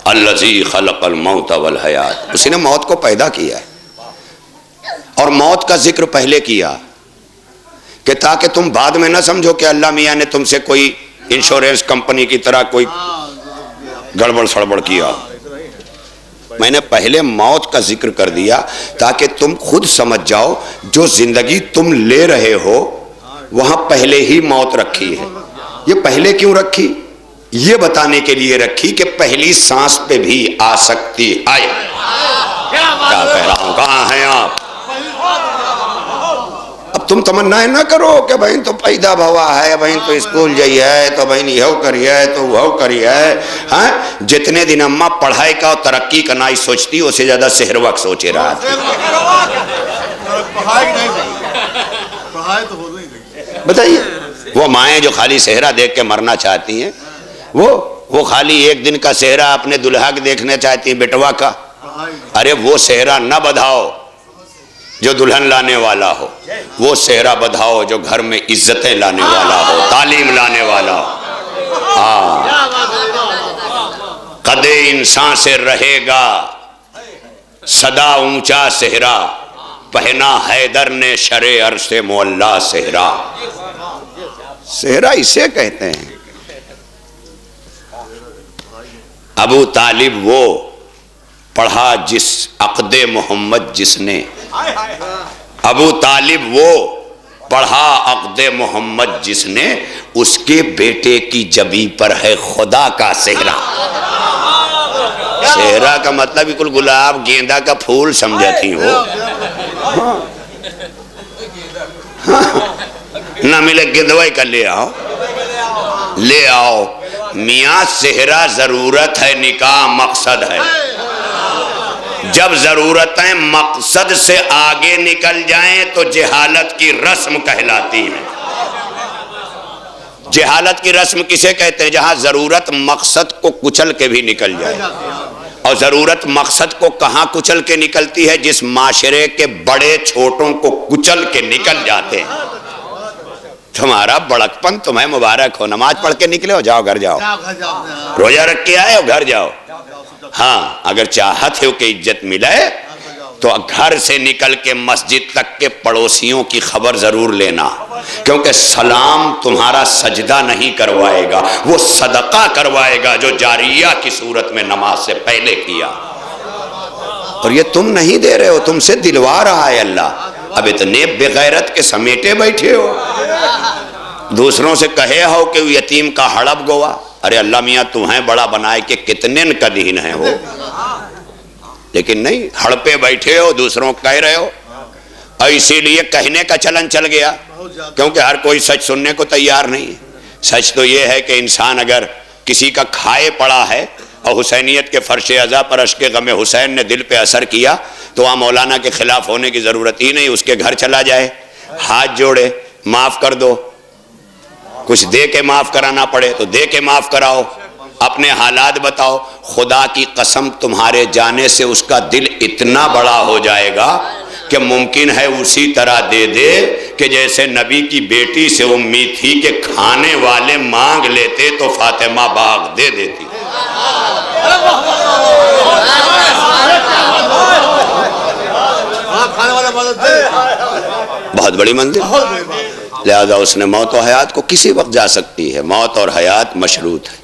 الذی خلق الموت والحیات، اسی نے موت کو پیدا کیا ہے. اور موت کا ذکر پہلے کیا کہ تاکہ تم بعد میں نہ سمجھو کہ اللہ میاں نے تم سے کوئی انشورنس کمپنی کی طرح کوئی گڑبڑ سڑبڑ کیا. میں نے پہلے موت کا ذکر کر دیا تاکہ تم خود سمجھ جاؤ جو زندگی تم لے رہے ہو وہاں پہلے ہی موت رکھی ہے. یہ پہلے کیوں رکھی؟ یہ بتانے کے لیے رکھی کہ پہلی سانس پہ بھی آ سکتی ہے. کیا کہہ رہا ہوں، کہاں ہیں آپ؟ اب تم تمنائیں نہ کرو کہ بہن تو پیدا بھوا ہے، بہن تو اسکول جائی ہے، تو بہن یہ کری ہے تو وہ کری ہے. ہاں جتنے دن اماں پڑھائی کا اور ترقی کا نہ سوچتی، اس سے زیادہ سحر وقت سوچے رہا تھا. بتائیے وہ مائیں جو خالی صحرا دیکھ کے مرنا چاہتی ہیں، وہ خالی ایک دن کا صحرا اپنے دلہا کے دیکھنا چاہتی ہیں، بیٹوا کا. ارے وہ صحرا نہ بدھاؤ جو دلہن لانے والا ہو، وہ صحرا بدھاؤ جو گھر میں عزتیں لانے والا ہو، تعلیم لانے والا ہو۔ ہاں، قدِ انسان سے رہے گا صدا اونچا صحرا، پہنا حیدر نے شرع عرش معلا صحرا۔ صحرا اسے کہتے ہیں۔ ابو طالب وہ پڑھا جس عقد محمد جس نے، ابو طالب وہ پڑھا عقد محمد جس نے، اس کے بیٹے کی جبیں پر ہے خدا کا صحرا۔ صحرا کا مطلب بالکل گلاب گیندا کا پھول سمجھتی ہو، نہ ملے گندوائی کا لے آؤ، لے آؤ۔ میاں صحرا ضرورت ہے، نکاح مقصد ہے۔ جب ضرورتیں مقصد سے آگے نکل جائیں تو جہالت کی رسم کہلاتی ہیں۔ جہالت کی رسم کسے کہتے ہیں؟ جہاں ضرورت مقصد کو کچل کے بھی نکل جائے۔ اور ضرورت مقصد کو کہاں کچل کے نکلتی ہے؟ جس معاشرے کے بڑے چھوٹوں کو کچل کے نکل جاتے ہیں۔ تمہارا بڑکپن تمہیں مبارک ہو، نماز پڑھ کے نکلے ہو، جاؤ گھر جاؤ، روزہ رکھ کے آئے ہو، گھر جاؤ۔ ہاں، اگر چاہت ہے کہ عزت ملے تو گھر سے نکل کے مسجد تک کے پڑوسیوں کی خبر ضرور لینا، کیونکہ سلام تمہارا سجدہ نہیں کروائے گا، وہ صدقہ کروائے گا جو جاریہ کی صورت میں نماز سے پہلے کیا۔ اور یہ تم نہیں دے رہے ہو، تم سے دلوا رہا ہے اللہ۔ اب اتنے بغیرت کے سمیٹے بیٹھے ہو، دوسروں سے کہے ہو کہ یتیم کا ہڑپ گوا۔ ارے اللہ میاں تمہیں بڑا بنائے کہ کتنے قدین ہیں ہو، لیکن نہیں، ہڑپے بیٹھے ہو، دوسروں کو کہہ رہے ہو۔ اور اسی لیے کہنے کا چلن چل گیا، کیونکہ ہر کوئی سچ سننے کو تیار نہیں ہے۔ سچ تو یہ ہے کہ انسان اگر کسی کا کھائے پڑا ہے اور حسینیت کے فرش عزا پر اشک غم حسین نے دل پہ اثر کیا، تو وہاں مولانا کے خلاف ہونے کی ضرورت ہی نہیں، اس کے گھر چلا جائے، ہاتھ جوڑے، معاف کر دو، کچھ دے کے معاف کرانا پڑے تو دے کے معاف کراؤ، اپنے حالات بتاؤ۔ خدا کی قسم تمہارے جانے سے اس کا دل اتنا بڑا ہو جائے گا کہ ممکن ہے اسی طرح دے دے کہ جیسے نبی کی بیٹی سے امید تھی کہ کھانے والے مانگ لیتے تو فاطمہ باغ دے دیتی۔ بہت بڑی منزل، لہذا اس نے موت و حیات کو کسی وقت جا سکتی ہے، موت اور حیات مشروط ہے۔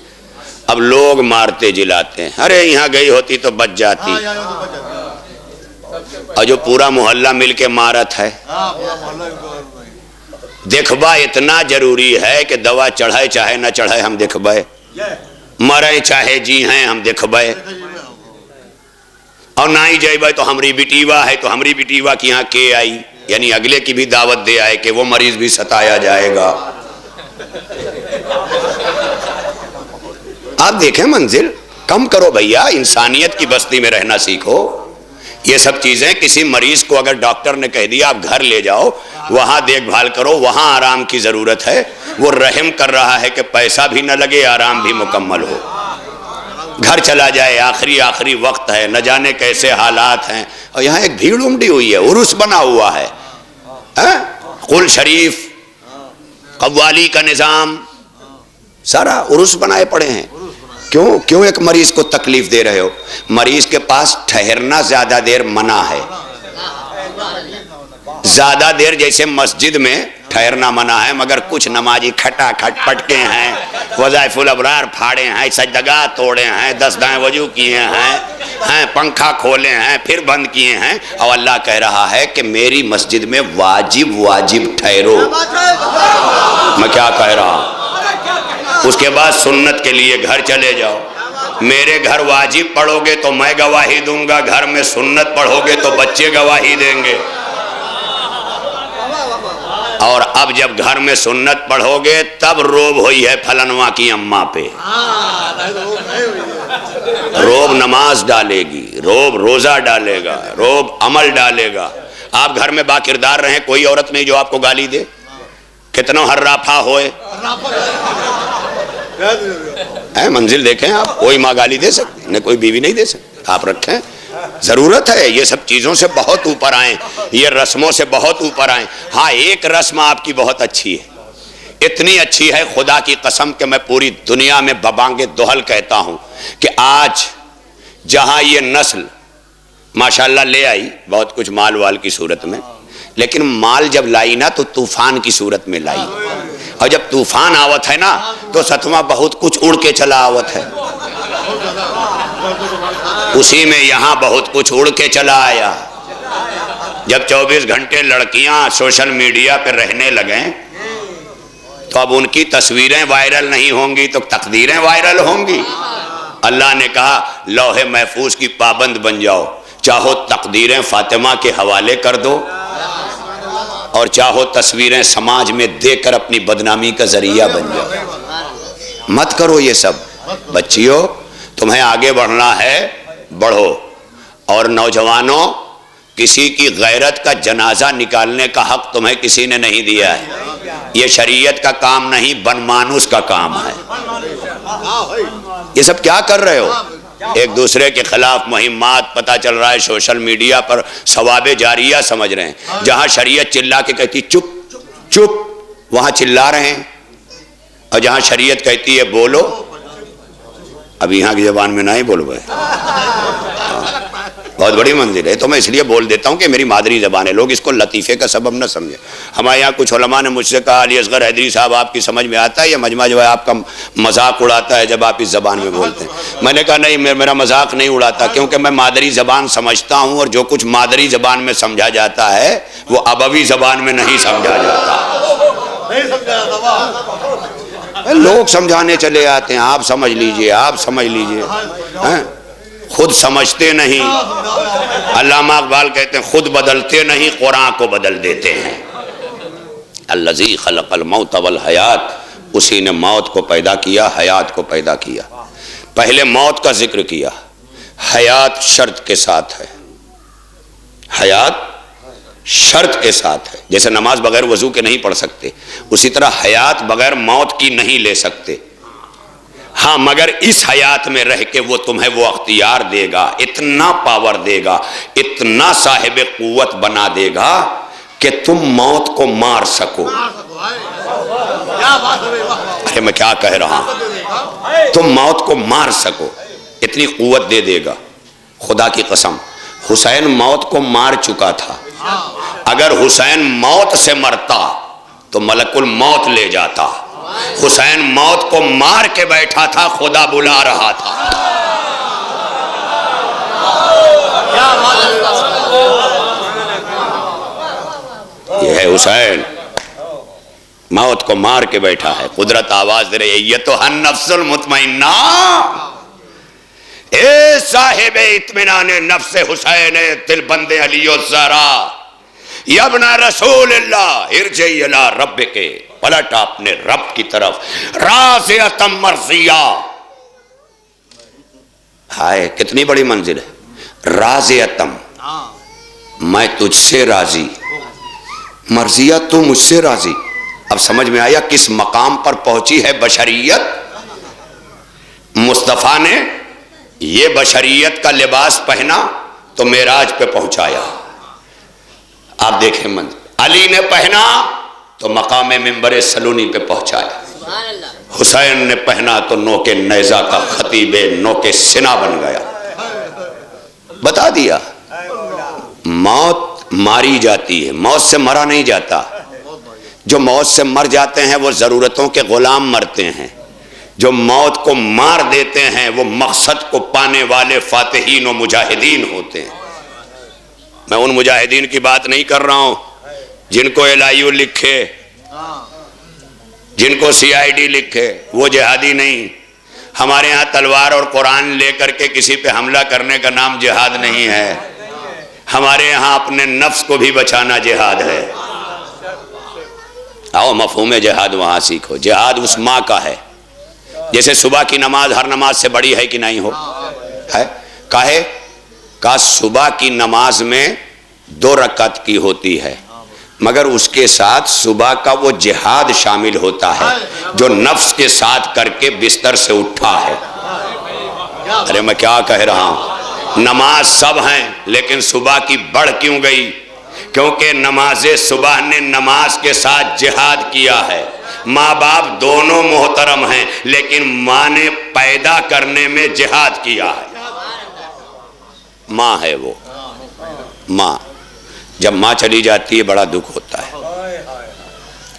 اب لوگ مارتے جلاتے ہیں، ارے یہاں گئی ہوتی تو بچ جاتی، اور جو پورا محلہ مل کے مارت ہے۔ دیکھبا اتنا ضروری ہے کہ دوا چڑھائے چاہے نہ چڑھائے ہم دیکھبائے، مرے چاہے جی ہیں ہم دیکھبائے، اور نہ ہی جائے بھائی تو ہمری بیٹیوا ہے تو ہمری بیٹیوا کی یہاں کے آئی، یعنی اگلے کی بھی دعوت دے آئے کہ وہ مریض بھی ستایا جائے گا۔ آپ دیکھیں منزل کم کرو بھیا، انسانیت کی بستی میں رہنا سیکھو۔ یہ سب چیزیں کسی مریض کو اگر ڈاکٹر نے کہہ دیا آپ گھر لے جاؤ، وہاں دیکھ بھال کرو، وہاں آرام کی ضرورت ہے، وہ رحم کر رہا ہے کہ پیسہ بھی نہ لگے، آرام بھی مکمل ہو، گھر چلا جائے، آخری وقت ہے، نہ جانے کیسے حالات ہیں۔ اور یہاں ایک بھیڑ امڈی ہوئی ہے، عرس بنا ہوا ہے، قل شریف، قوالی کا نظام، سارا عرس بنائے پڑے ہیں۔ کیوں ایک مریض کو تکلیف دے رہے ہو؟ مریض کے پاس ٹھہرنا زیادہ دیر منع ہے، زیادہ دیر جیسے مسجد میں ٹھہرنا منع ہے، مگر کچھ نمازی کھٹا کھٹ پٹکے ہیں، وظائف الابرار پھاڑے ہیں، سجدگاہ توڑے ہیں، 10 دائیں وضو کیے ہیں، پنکھا کھولے ہیں پھر بند کیے ہیں، اور اللہ کہہ رہا ہے کہ میری مسجد میں واجب ٹھہرو۔ میں کیا کہہ رہا ہوں؟ اس کے بعد سنت کے لیے گھر چلے جاؤ، میرے گھر واجب پڑھو گے تو میں گواہی دوں گا، گھر میں سنت پڑھو گے تو بچے گواہی دیں گے۔ اور اب جب گھر میں سنت پڑھو گے تب روب ہوئی ہے پھلنواں کی اماں پہ، روب نماز ڈالے گی، روب روزہ ڈالے گا، روب عمل ڈالے گا۔ آپ گھر میں باکردار رہیں، کوئی عورت نہیں جو آپ کو گالی دے، کتنوں ہر رافا ہوئے، منزل دیکھیں آپ، کوئی ماں گالی دے سکتی نہ کوئی بیوی نہیں دے سکتی، آپ رکھیں ضرورت ہے یہ سب چیزوں سے بہت اوپر آئیں، یہ رسموں سے بہت اوپر آئیں۔ ہاں ایک رسم آپ کی بہت اچھی ہے، اتنی اچھی ہے خدا کی قسم کہ میں پوری دنیا میں ببانگ دہل کہتا ہوں کہ آج جہاں یہ نسل ماشاءاللہ لے آئی بہت کچھ مال وال کی صورت میں، لیکن مال جب لائی نا تو طوفان کی صورت میں لائی، اور جب طوفان آوت ہے نا تو ستواں بہت کچھ اڑ کے چلا آوت ہے، اسی میں یہاں بہت کچھ اڑ کے چلا آیا۔ جب 24 گھنٹے لڑکیاں سوشل میڈیا پہ رہنے لگیں تو اب ان کی تصویریں وائرل نہیں ہوں گی تو تقدیریں وائرل ہوں گی۔ اللہ نے کہا لوح محفوظ کی پابند بن جاؤ، چاہو تقدیریں فاطمہ کے حوالے کر دو اور چاہو تصویریں سماج میں دے کر اپنی بدنامی کا ذریعہ بن جاؤ۔ مت کرو یہ سب بچیوں، تمہیں آگے بڑھنا ہے بڑھو، اور نوجوانوں کسی کی غیرت کا جنازہ نکالنے کا حق تمہیں کسی نے نہیں دیا ہے، یہ شریعت کا کام نہیں بن مانوس کا کام ہے۔ یہ سب کیا کر رہے ہو؟ ایک دوسرے کے خلاف مہمات پتہ چل رہا ہے سوشل میڈیا پر، ثواب جاریہ سمجھ رہے ہیں، جہاں شریعت چلا کے کہتی چپ چپ وہاں چلا رہے ہیں، اور جہاں شریعت کہتی ہے بولو، اب یہاں کی زبان میں نہ ہی بولو بھائی، بہت بڑی منزل ہے۔ تو میں اس لیے بول دیتا ہوں کہ میری مادری زبان ہے، لوگ اس کو لطیفے کا سبب نہ سمجھیں۔ ہمارے یہاں کچھ علماء نے مجھ سے کہا علی اصغر حیدری صاحب آپ کی سمجھ میں آتا ہے یہ مجمع جو ہے آپ کا مذاق اڑاتا ہے جب آپ اس زبان میں بولتے ہیں؟ میں نے کہا نہیں، میرا مذاق نہیں اڑاتا، کیونکہ میں مادری زبان سمجھتا ہوں، اور جو کچھ مادری زبان میں سمجھا جاتا ہے وہ ابوی زبان میں نہیں سمجھا جاتا۔ لوگ سمجھانے چلے آتے ہیں، آپ سمجھ لیجئے، آپ سمجھ لیجئے، خود سمجھتے نہیں۔ علامہ اقبال کہتے ہیں خود بدلتے نہیں، قرآن کو بدل دیتے ہیں۔ الذی خلق الموت والحیات، اسی نے موت کو پیدا کیا، حیات کو پیدا کیا۔ پہلے موت کا ذکر کیا، حیات شرط کے ساتھ ہے، حیات شرط کے ساتھ ہے، جیسے نماز بغیر وضو کے نہیں پڑھ سکتے، اسی طرح حیات بغیر موت کی نہیں لے سکتے۔ ہاں مگر اس حیات میں رہ کے وہ تمہیں وہ اختیار دے گا، اتنا پاور دے گا، اتنا صاحب قوت بنا دے گا کہ تم موت کو مار سکو۔ ارے میں کیا کہہ رہا ہوں، تم موت کو مار سکو، اتنی قوت دے دے گا۔ خدا کی قسم حسین موت کو مار چکا تھا، اگر حسین موت سے مرتا تو ملک الموت لے جاتا، حسین موت کو مار کے بیٹھا تھا، خدا بلا رہا تھا۔ یہ ہے حسین، موت کو مار کے بیٹھا ہے، قدرت آواز دے رہی ہے یہ تو النفس المطمئنہ، اے صاحب اطمینان نفس حسین دل بند علی الزہرا، یا ابن رسول اللہ ارجعی الی ربک، پلٹ اپنے رب کی طرف، راضیۃ مرضیہ۔ ہائے کتنی بڑی منزل ہے، راضیۃ، میں تجھ سے راضی، مرضیہ تو مجھ سے راضی۔ اب سمجھ میں آیا کس مقام پر پہنچی ہے بشریت؟ مصطفیٰ نے یہ بشریت کا لباس پہنا تو معراج پہ پہنچایا۔ آپ دیکھیں منظر، علی نے پہنا تو مقام منبر سلونی پہ پہنچایا، حسین نے پہنا تو نوک نیزہ کا خطیب نوک سنا بن گیا۔ بتا دیا موت ماری جاتی ہے، موت سے مرا نہیں جاتا۔ جو موت سے مر جاتے ہیں وہ ضرورتوں کے غلام مرتے ہیں، جو موت کو مار دیتے ہیں وہ مقصد کو پانے والے فاتحین و مجاہدین ہوتے ہیں۔ میں ان مجاہدین کی بات نہیں کر رہا ہوں جن کو LIU لکھے، جن کو CID لکھے، وہ جہادی نہیں۔ ہمارے ہاں تلوار اور قرآن لے کر کے کسی پہ حملہ کرنے کا نام جہاد نہیں ہے، ہمارے یہاں اپنے نفس کو بھی بچانا جہاد ہے۔ آؤ مفہوم جہاد وہاں سیکھو۔ جہاد اس ماں کا ہے، جیسے صبح کی نماز ہر نماز سے بڑی ہے کہ نہیں ہو، ہے کاہے کا صبح کی نماز میں 2 رکعت کی ہوتی ہے، مگر اس کے ساتھ صبح کا وہ جہاد شامل ہوتا ہے جو نفس کے ساتھ کر کے بستر سے اٹھا ہے۔ ارے میں کیا کہہ رہا ہوں، نماز سب ہیں لیکن صبح کی بڑھ کیوں گئی؟ کیونکہ نماز صبح نے نماز کے ساتھ جہاد کیا ہے۔ ماں باپ دونوں محترم ہیں لیکن ماں نے پیدا کرنے میں جہاد کیا ہے۔ ماں ہے وہ ماں، جب ماں چلی جاتی ہے بڑا دکھ ہوتا ہے،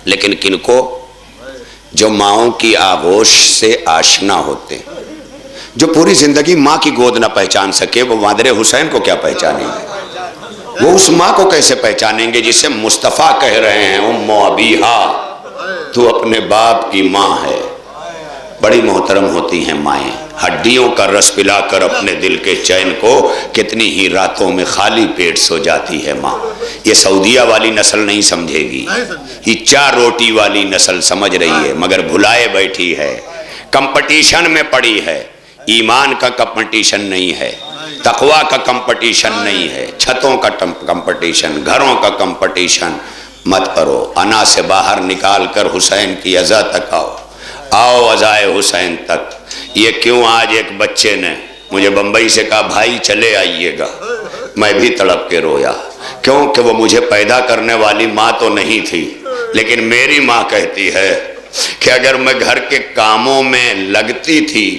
لیکن کن کو؟ جو ماؤں کی آغوش سے آشنا ہوتے ہیں، جو پوری زندگی ماں کی گود نہ پہچان سکے، وہ مادر حسین کو کیا پہچانیں گے؟ وہ اس ماں کو کیسے پہچانیں گے جسے مصطفیٰ کہہ رہے ہیں ام ابیہا، تو اپنے باپ کی ماں ہے۔ بڑی محترم ہوتی ہیں مائیں، ہڈیوں کا رس پلا کر اپنے دل کے چین کو کتنی ہی راتوں میں خالی پیٹ سو جاتی ہے ماں۔ یہ سعودیہ والی نسل نہیں سمجھے گی، یہ 4 روٹی والی نسل سمجھ رہی ہے مگر بھلائے بیٹھی ہے، کمپٹیشن میں پڑی ہے۔ ایمان کا کمپٹیشن نہیں ہے، تقوی کا کمپٹیشن نہیں ہے، چھتوں کا کمپٹیشن، گھروں کا کمپٹیشن مت کرو۔ انا سے باہر نکال کر حسین کی عزا تک آؤ، آؤ عزائے حسین تک۔ یہ کیوں آج ایک بچے نے مجھے بمبئی سے کہا بھائی چلے آئیے گا، میں بھی تڑپ کے رویا، کیونکہ وہ مجھے پیدا کرنے والی ماں تو نہیں تھی، لیکن میری ماں کہتی ہے کہ اگر میں گھر کے کاموں میں لگتی تھی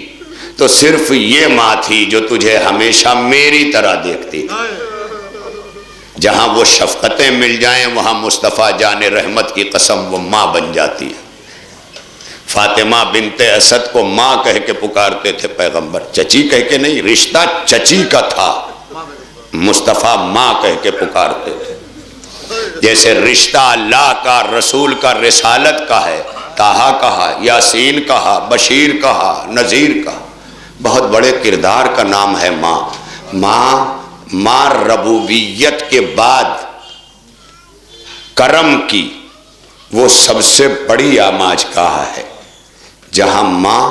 تو صرف یہ ماں تھی جو تجھے ہمیشہ میری طرح دیکھتی تھی۔ جہاں وہ شفقتیں مل جائیں وہاں مصطفیٰ جان رحمت کی قسم وہ ماں بن جاتی ہے۔ فاطمہ بنت اسد کو ماں کہہ کے پکارتے تھے پیغمبر، چچی کہہ کے نہیں، رشتہ چچی کا تھا، مصطفیٰ ماں کہہ کے پکارتے تھے۔ جیسے رشتہ اللہ کا، رسول کا، رسالت کا ہے، طٰہٰ کہا، یاسین کہا، بشیر کہا، نذیر کہا، بہت بڑے کردار کا نام ہے ماں۔ ماں ربوبیت کے بعد کرم کی وہ سب سے بڑی آماج کہا ہے، جہاں ماں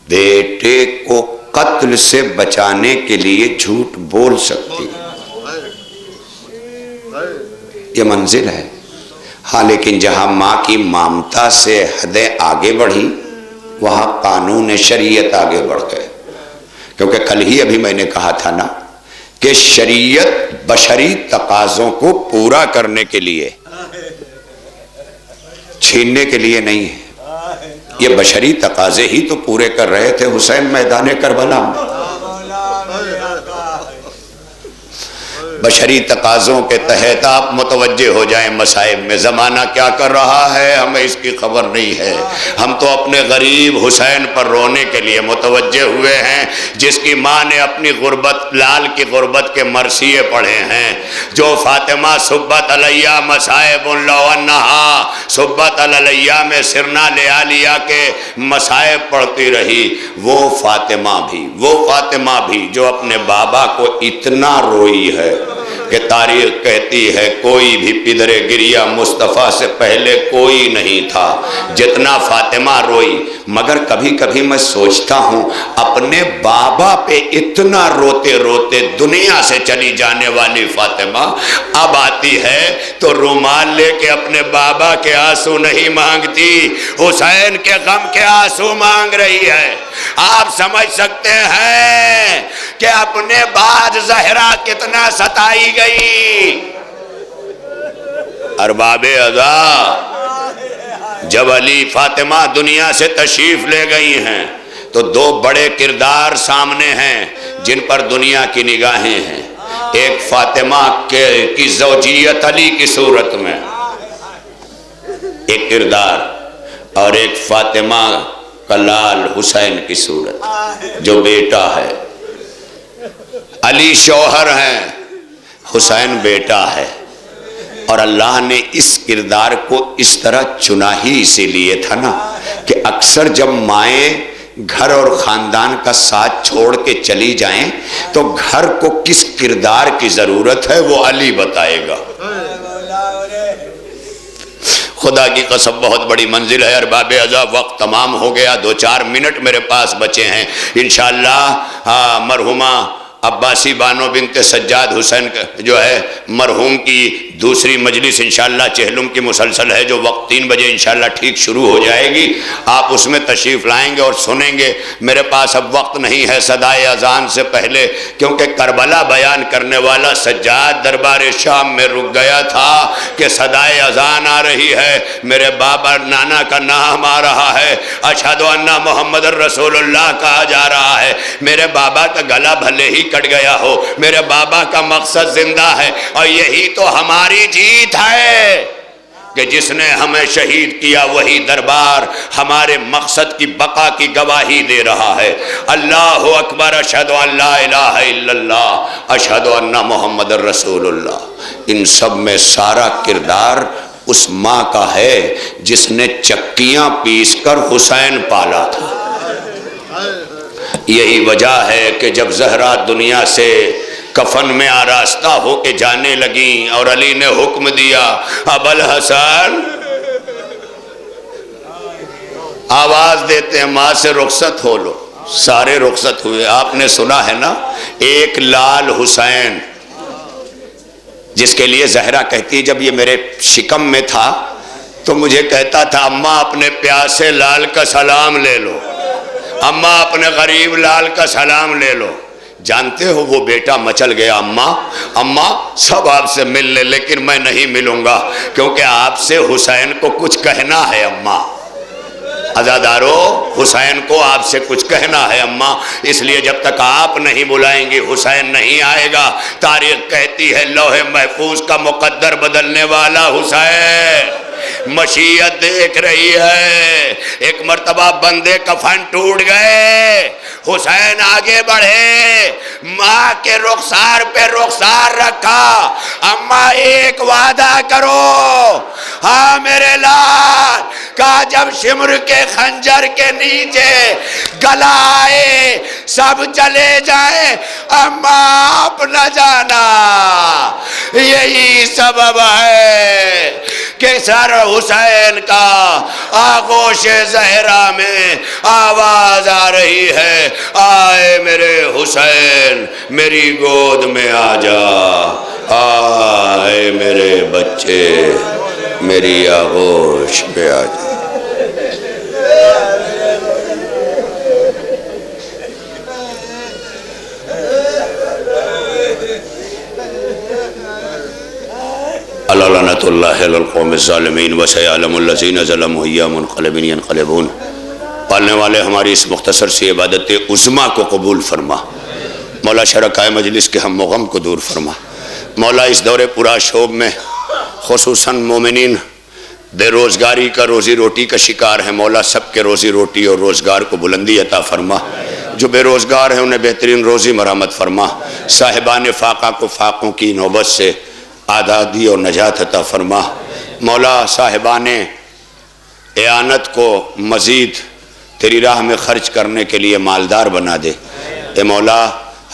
بیٹے کو قتل سے بچانے کے لیے جھوٹ بول سکتی ہے، یہ منزل ہے۔ ہاں لیکن جہاں ماں کی ممتا سے حدیں آگے بڑھی وہاں قانون شریعت آگے بڑھ گئے، کیونکہ کل ہی ابھی میں نے کہا تھا نا کہ شریعت بشری تقاضوں کو پورا کرنے کے لیے، چھیننے کے لیے نہیں ہے۔ یہ بشری تقاضے ہی تو پورے کر رہے تھے حسین میدان کربلا میں۔ بشری تقاضوں کے تحت آپ متوجہ ہو جائیں مصائب میں۔ زمانہ کیا کر رہا ہے ہمیں اس کی خبر نہیں ہے، ہم تو اپنے غریب حسین پر رونے کے لیے متوجہ ہوئے ہیں، جس کی ماں نے اپنی غربت، لال کی غربت کے مرثیے پڑھے ہیں، جو فاطمہ صبت علیہ مصائب لو انہا صبت علیہ میں سرنا لیالیا کے مصائب پڑھتی رہی، وہ فاطمہ بھی جو اپنے بابا کو اتنا روئی ہے کہ تاریخ کہتی ہے کوئی بھی پدر گریہ مصطفیٰ سے پہلے کوئی نہیں تھا جتنا فاطمہ روئی۔ مگر کبھی کبھی میں سوچتا ہوں اپنے بابا پہ اتنا روتے روتے دنیا سے چلی جانے والی فاطمہ اب آتی ہے تو رومال لے کے اپنے بابا کے آنسو نہیں مانگتی، حسین کے غم کے آنسو مانگ رہی ہے۔ آپ سمجھ سکتے ہیں کہ اپنے بعد زہرا کتنا ستائی گئی۔ ارباب عزا جب علی فاطمہ دنیا سے تشریف لے گئی ہیں تو 2 بڑے کردار سامنے ہیں جن پر دنیا کی نگاہیں ہیں، ایک فاطمہ کی زوجیت علی کی صورت میں ایک کردار، اور ایک فاطمہ کا لال حسین کی صورت جو بیٹا ہے۔ علی شوہر ہیں، حسین بیٹا ہے، اور اللہ نے اس کردار کو اس طرح چنا ہی اسی لیے تھا نا کہ اکثر جب مائیں گھر اور خاندان کا ساتھ چھوڑ کے چلی جائیں تو گھر کو کس کردار کی ضرورت ہے وہ علی بتائے گا۔ خدا کی قسم بہت بڑی منزل ہے۔ ارباب عزا وقت تمام ہو گیا، 2-4 منٹ میرے پاس بچے ہیں۔ انشاءاللہ مرحومہ عباسی بانو بنت سجاد حسین جو ہے مرحوم کی دوسری مجلس انشاءاللہ چہلم کی مسلسل ہے، جو وقت 3 بجے انشاءاللہ ٹھیک شروع ہو جائے گی، آپ اس میں تشریف لائیں گے اور سنیں گے۔ میرے پاس اب وقت نہیں ہے صدائے اذان سے پہلے، کیونکہ کربلا بیان کرنے والا سجاد دربار شام میں رک گیا تھا کہ صدائے اذان آ رہی ہے، میرے بابا نانا کا نام آ رہا ہے، اشہد ان محمد رسول اللہ کہا جا رہا ہے۔ میرے بابا کا گلا بھلے ہی کٹ گیا ہو، میرے بابا کا مقصد زندہ ہے، اور یہی تو ہماری جیت ہے کہ جس نے ہمیں شہید کیا وہی دربار ہمارے مقصد کی بقا کی گواہی دے رہا ہے۔ اللہ اکبر، اشہد ان لا الہ الا اللہ، اشہد ان محمد رسول اللہ۔ ان سب میں سارا کردار اس ماں کا ہے جس نے چکیاں پیس کر حسین پالا تھا۔ یہی وجہ ہے کہ جب زہرا دنیا سے کفن میں آراستہ ہو کے جانے لگیں اور علی نے حکم دیا ابو الحسن، آواز دیتے ہیں ماں سے رخصت ہو لو، سارے رخصت ہوئے۔ آپ نے سنا ہے نا ایک لال حسین، جس کے لیے زہرا کہتی ہے جب یہ میرے شکم میں تھا تو مجھے کہتا تھا اماں اپنے پیاسے لال کا سلام لے لو، اماں اپنے غریب لال کا سلام لے لو۔ جانتے ہو وہ بیٹا مچل گیا، اماں سب آپ سے مل لے لیکن میں نہیں ملوں گا، کیونکہ آپ سے حسین کو کچھ کہنا ہے اماں، عزادارو حسین کو آپ سے کچھ کہنا ہے اماں، اس لیے جب تک آپ نہیں بلائیں گی حسین نہیں آئے گا۔ تاریخ کہتی ہے لوح محفوظ کا مقدر بدلنے والا حسین مشیت دیکھ رہی ہے۔ ایک مرتبہ بندے کفن ٹوٹ گئے، حسین آگے بڑھے، ماں کے رخسار پہ رخسار رکھا، اماں ایک وعدہ کرو، ہاں میرے لال کا جب شمر کے خنجر کے نیچے گلا آئے سب چلے جائیں، اماں آپ نہ جانا۔ یہی سبب ہے کہ سر حسین کا آغوش زہرا میں آواز آ رہی ہے، آئے میرے حسین میری گود میں آ جا، آئے میرے بچے میری آغوش پہ آ جا۔ الا لعنۃ اللہ علی القوم الظالمین وسیعلم الذین ظلموا ای منقلب ینقلبون۔ پالنے والے ہماری اس مختصر سی عبادت عظمیٰ کو قبول فرما، مولا شرکائے مجلس کے ہم و غم کو دور فرما، مولا اس دور پورا شوب میں خصوصاً مومنین بے روزگاری کا روزی روٹی کا شکار ہیں، مولا سب کے روزی روٹی اور روزگار کو بلندی عطا فرما، جو بے روزگار ہیں انہیں بہترین روزی مرحمت فرما، صاحبان فاقہ کو فاقوں کی نوبت سے آزادی اور نجات عطا فرما، مولا صاحبان اعانت کو مزید تیری راہ میں خرچ کرنے کے لیے مالدار بنا دے۔ اے مولا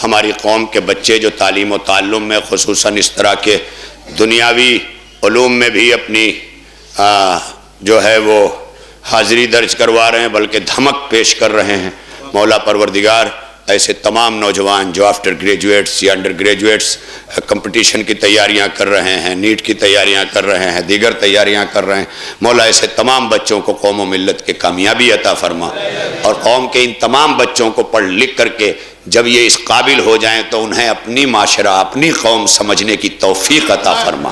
ہماری قوم کے بچے جو تعلیم و تعلم میں خصوصاً اس طرح کے دنیاوی علوم میں بھی اپنی جو ہے وہ حاضری درج کروا رہے ہیں بلکہ دھمک پیش کر رہے ہیں، مولا پروردگار ایسے تمام نوجوان جو آفٹر گریجویٹس یا انڈر گریجویٹس کمپٹیشن کی تیاریاں کر رہے ہیں، نیٹ کی تیاریاں کر رہے ہیں، دیگر تیاریاں کر رہے ہیں، مولا ایسے تمام بچوں کو قوم و ملت کے کامیابی عطا فرما، اور قوم کے ان تمام بچوں کو پڑھ لکھ کر کے جب یہ اس قابل ہو جائیں تو انہیں اپنی معاشرہ اپنی قوم سمجھنے کی توفیق عطا فرما۔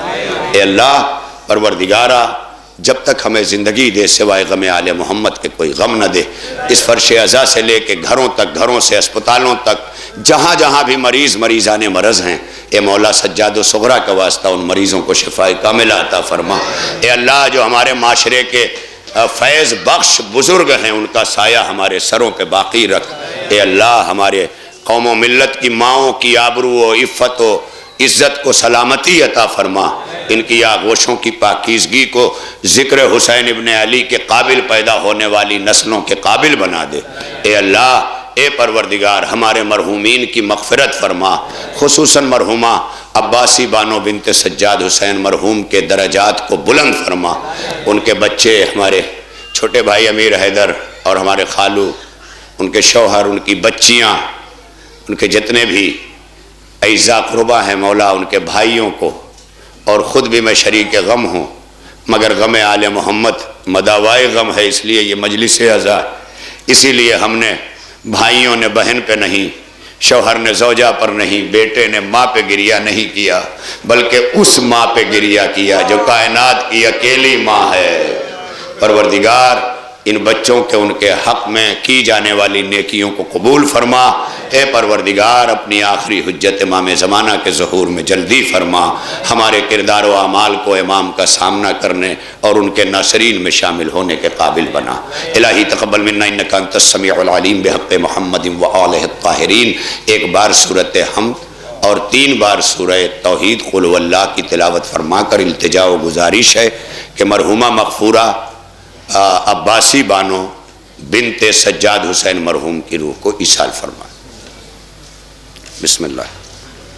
اے اللہ پروردگارہ جب تک ہمیں زندگی دے سوائے غم آل محمد کے کوئی غم نہ دے، اس فرش عزا سے لے کے گھروں تک، گھروں سے اسپتالوں تک، جہاں جہاں بھی مریضان مرض ہیں، اے مولا سجاد و صغرا کا واسطہ ان مریضوں کو شفاء کاملہ عطا فرما۔ اے اللہ جو ہمارے معاشرے کے فیض بخش بزرگ ہیں ان کا سایہ ہمارے سروں پہ باقی رکھ۔ اے اللہ ہمارے قوم و ملت کی ماؤں کی آبرو و عفت و عزت کو سلامتی عطا فرما، ان کی آغوشوں کی پاکیزگی کو ذکر حسین ابن علی کے قابل پیدا ہونے والی نسلوں کے قابل بنا دے۔ اے اللہ اے پروردگار ہمارے مرحومین کی مغفرت فرما، خصوصاً مرحومہ عباسی بانو بنت سجاد حسین مرحوم کے درجات کو بلند فرما، ان کے بچے ہمارے چھوٹے بھائی امیر حیدر اور ہمارے خالو، ان کے شوہر، ان کی بچیاں، ان کے جتنے بھی اعزا قربا ہیں مولا ان کے بھائیوں کو، اور خود بھی میں شریک غم ہوں، مگر غم آل محمد مداوائے غم ہے، اس لیے یہ مجلس عزا ہے۔ اسی لیے ہم نے بھائیوں نے بہن پہ نہیں، شوہر نے زوجہ پر نہیں، بیٹے نے ماں پہ گریہ نہیں کیا، بلکہ اس ماں پہ گریہ کیا جو کائنات کی اکیلی ماں ہے۔ پروردگار ان بچوں کے ان کے حق میں کی جانے والی نیکیوں کو قبول فرما۔ اے پروردگار اپنی آخری حجت امام زمانہ کے ظہور میں جلدی فرما، ہمارے کردار و اعمال کو امام کا سامنا کرنے اور ان کے ناصرین میں شامل ہونے کے قابل بنا۔ الہی تقبل منا انک انت السمیع العلیم بحق محمد و آلہ الطاہرین۔ ایک بار سورۃ حمد اور 3 بار سورہ توحید قل واللہ کی تلاوت فرما کر التجا و گزارش ہے کہ مرحومہ مغفورہ عباسی بانو بنت سجاد حسین مرحوم کی روح کو ایصال فرما۔ بسم اللہ۔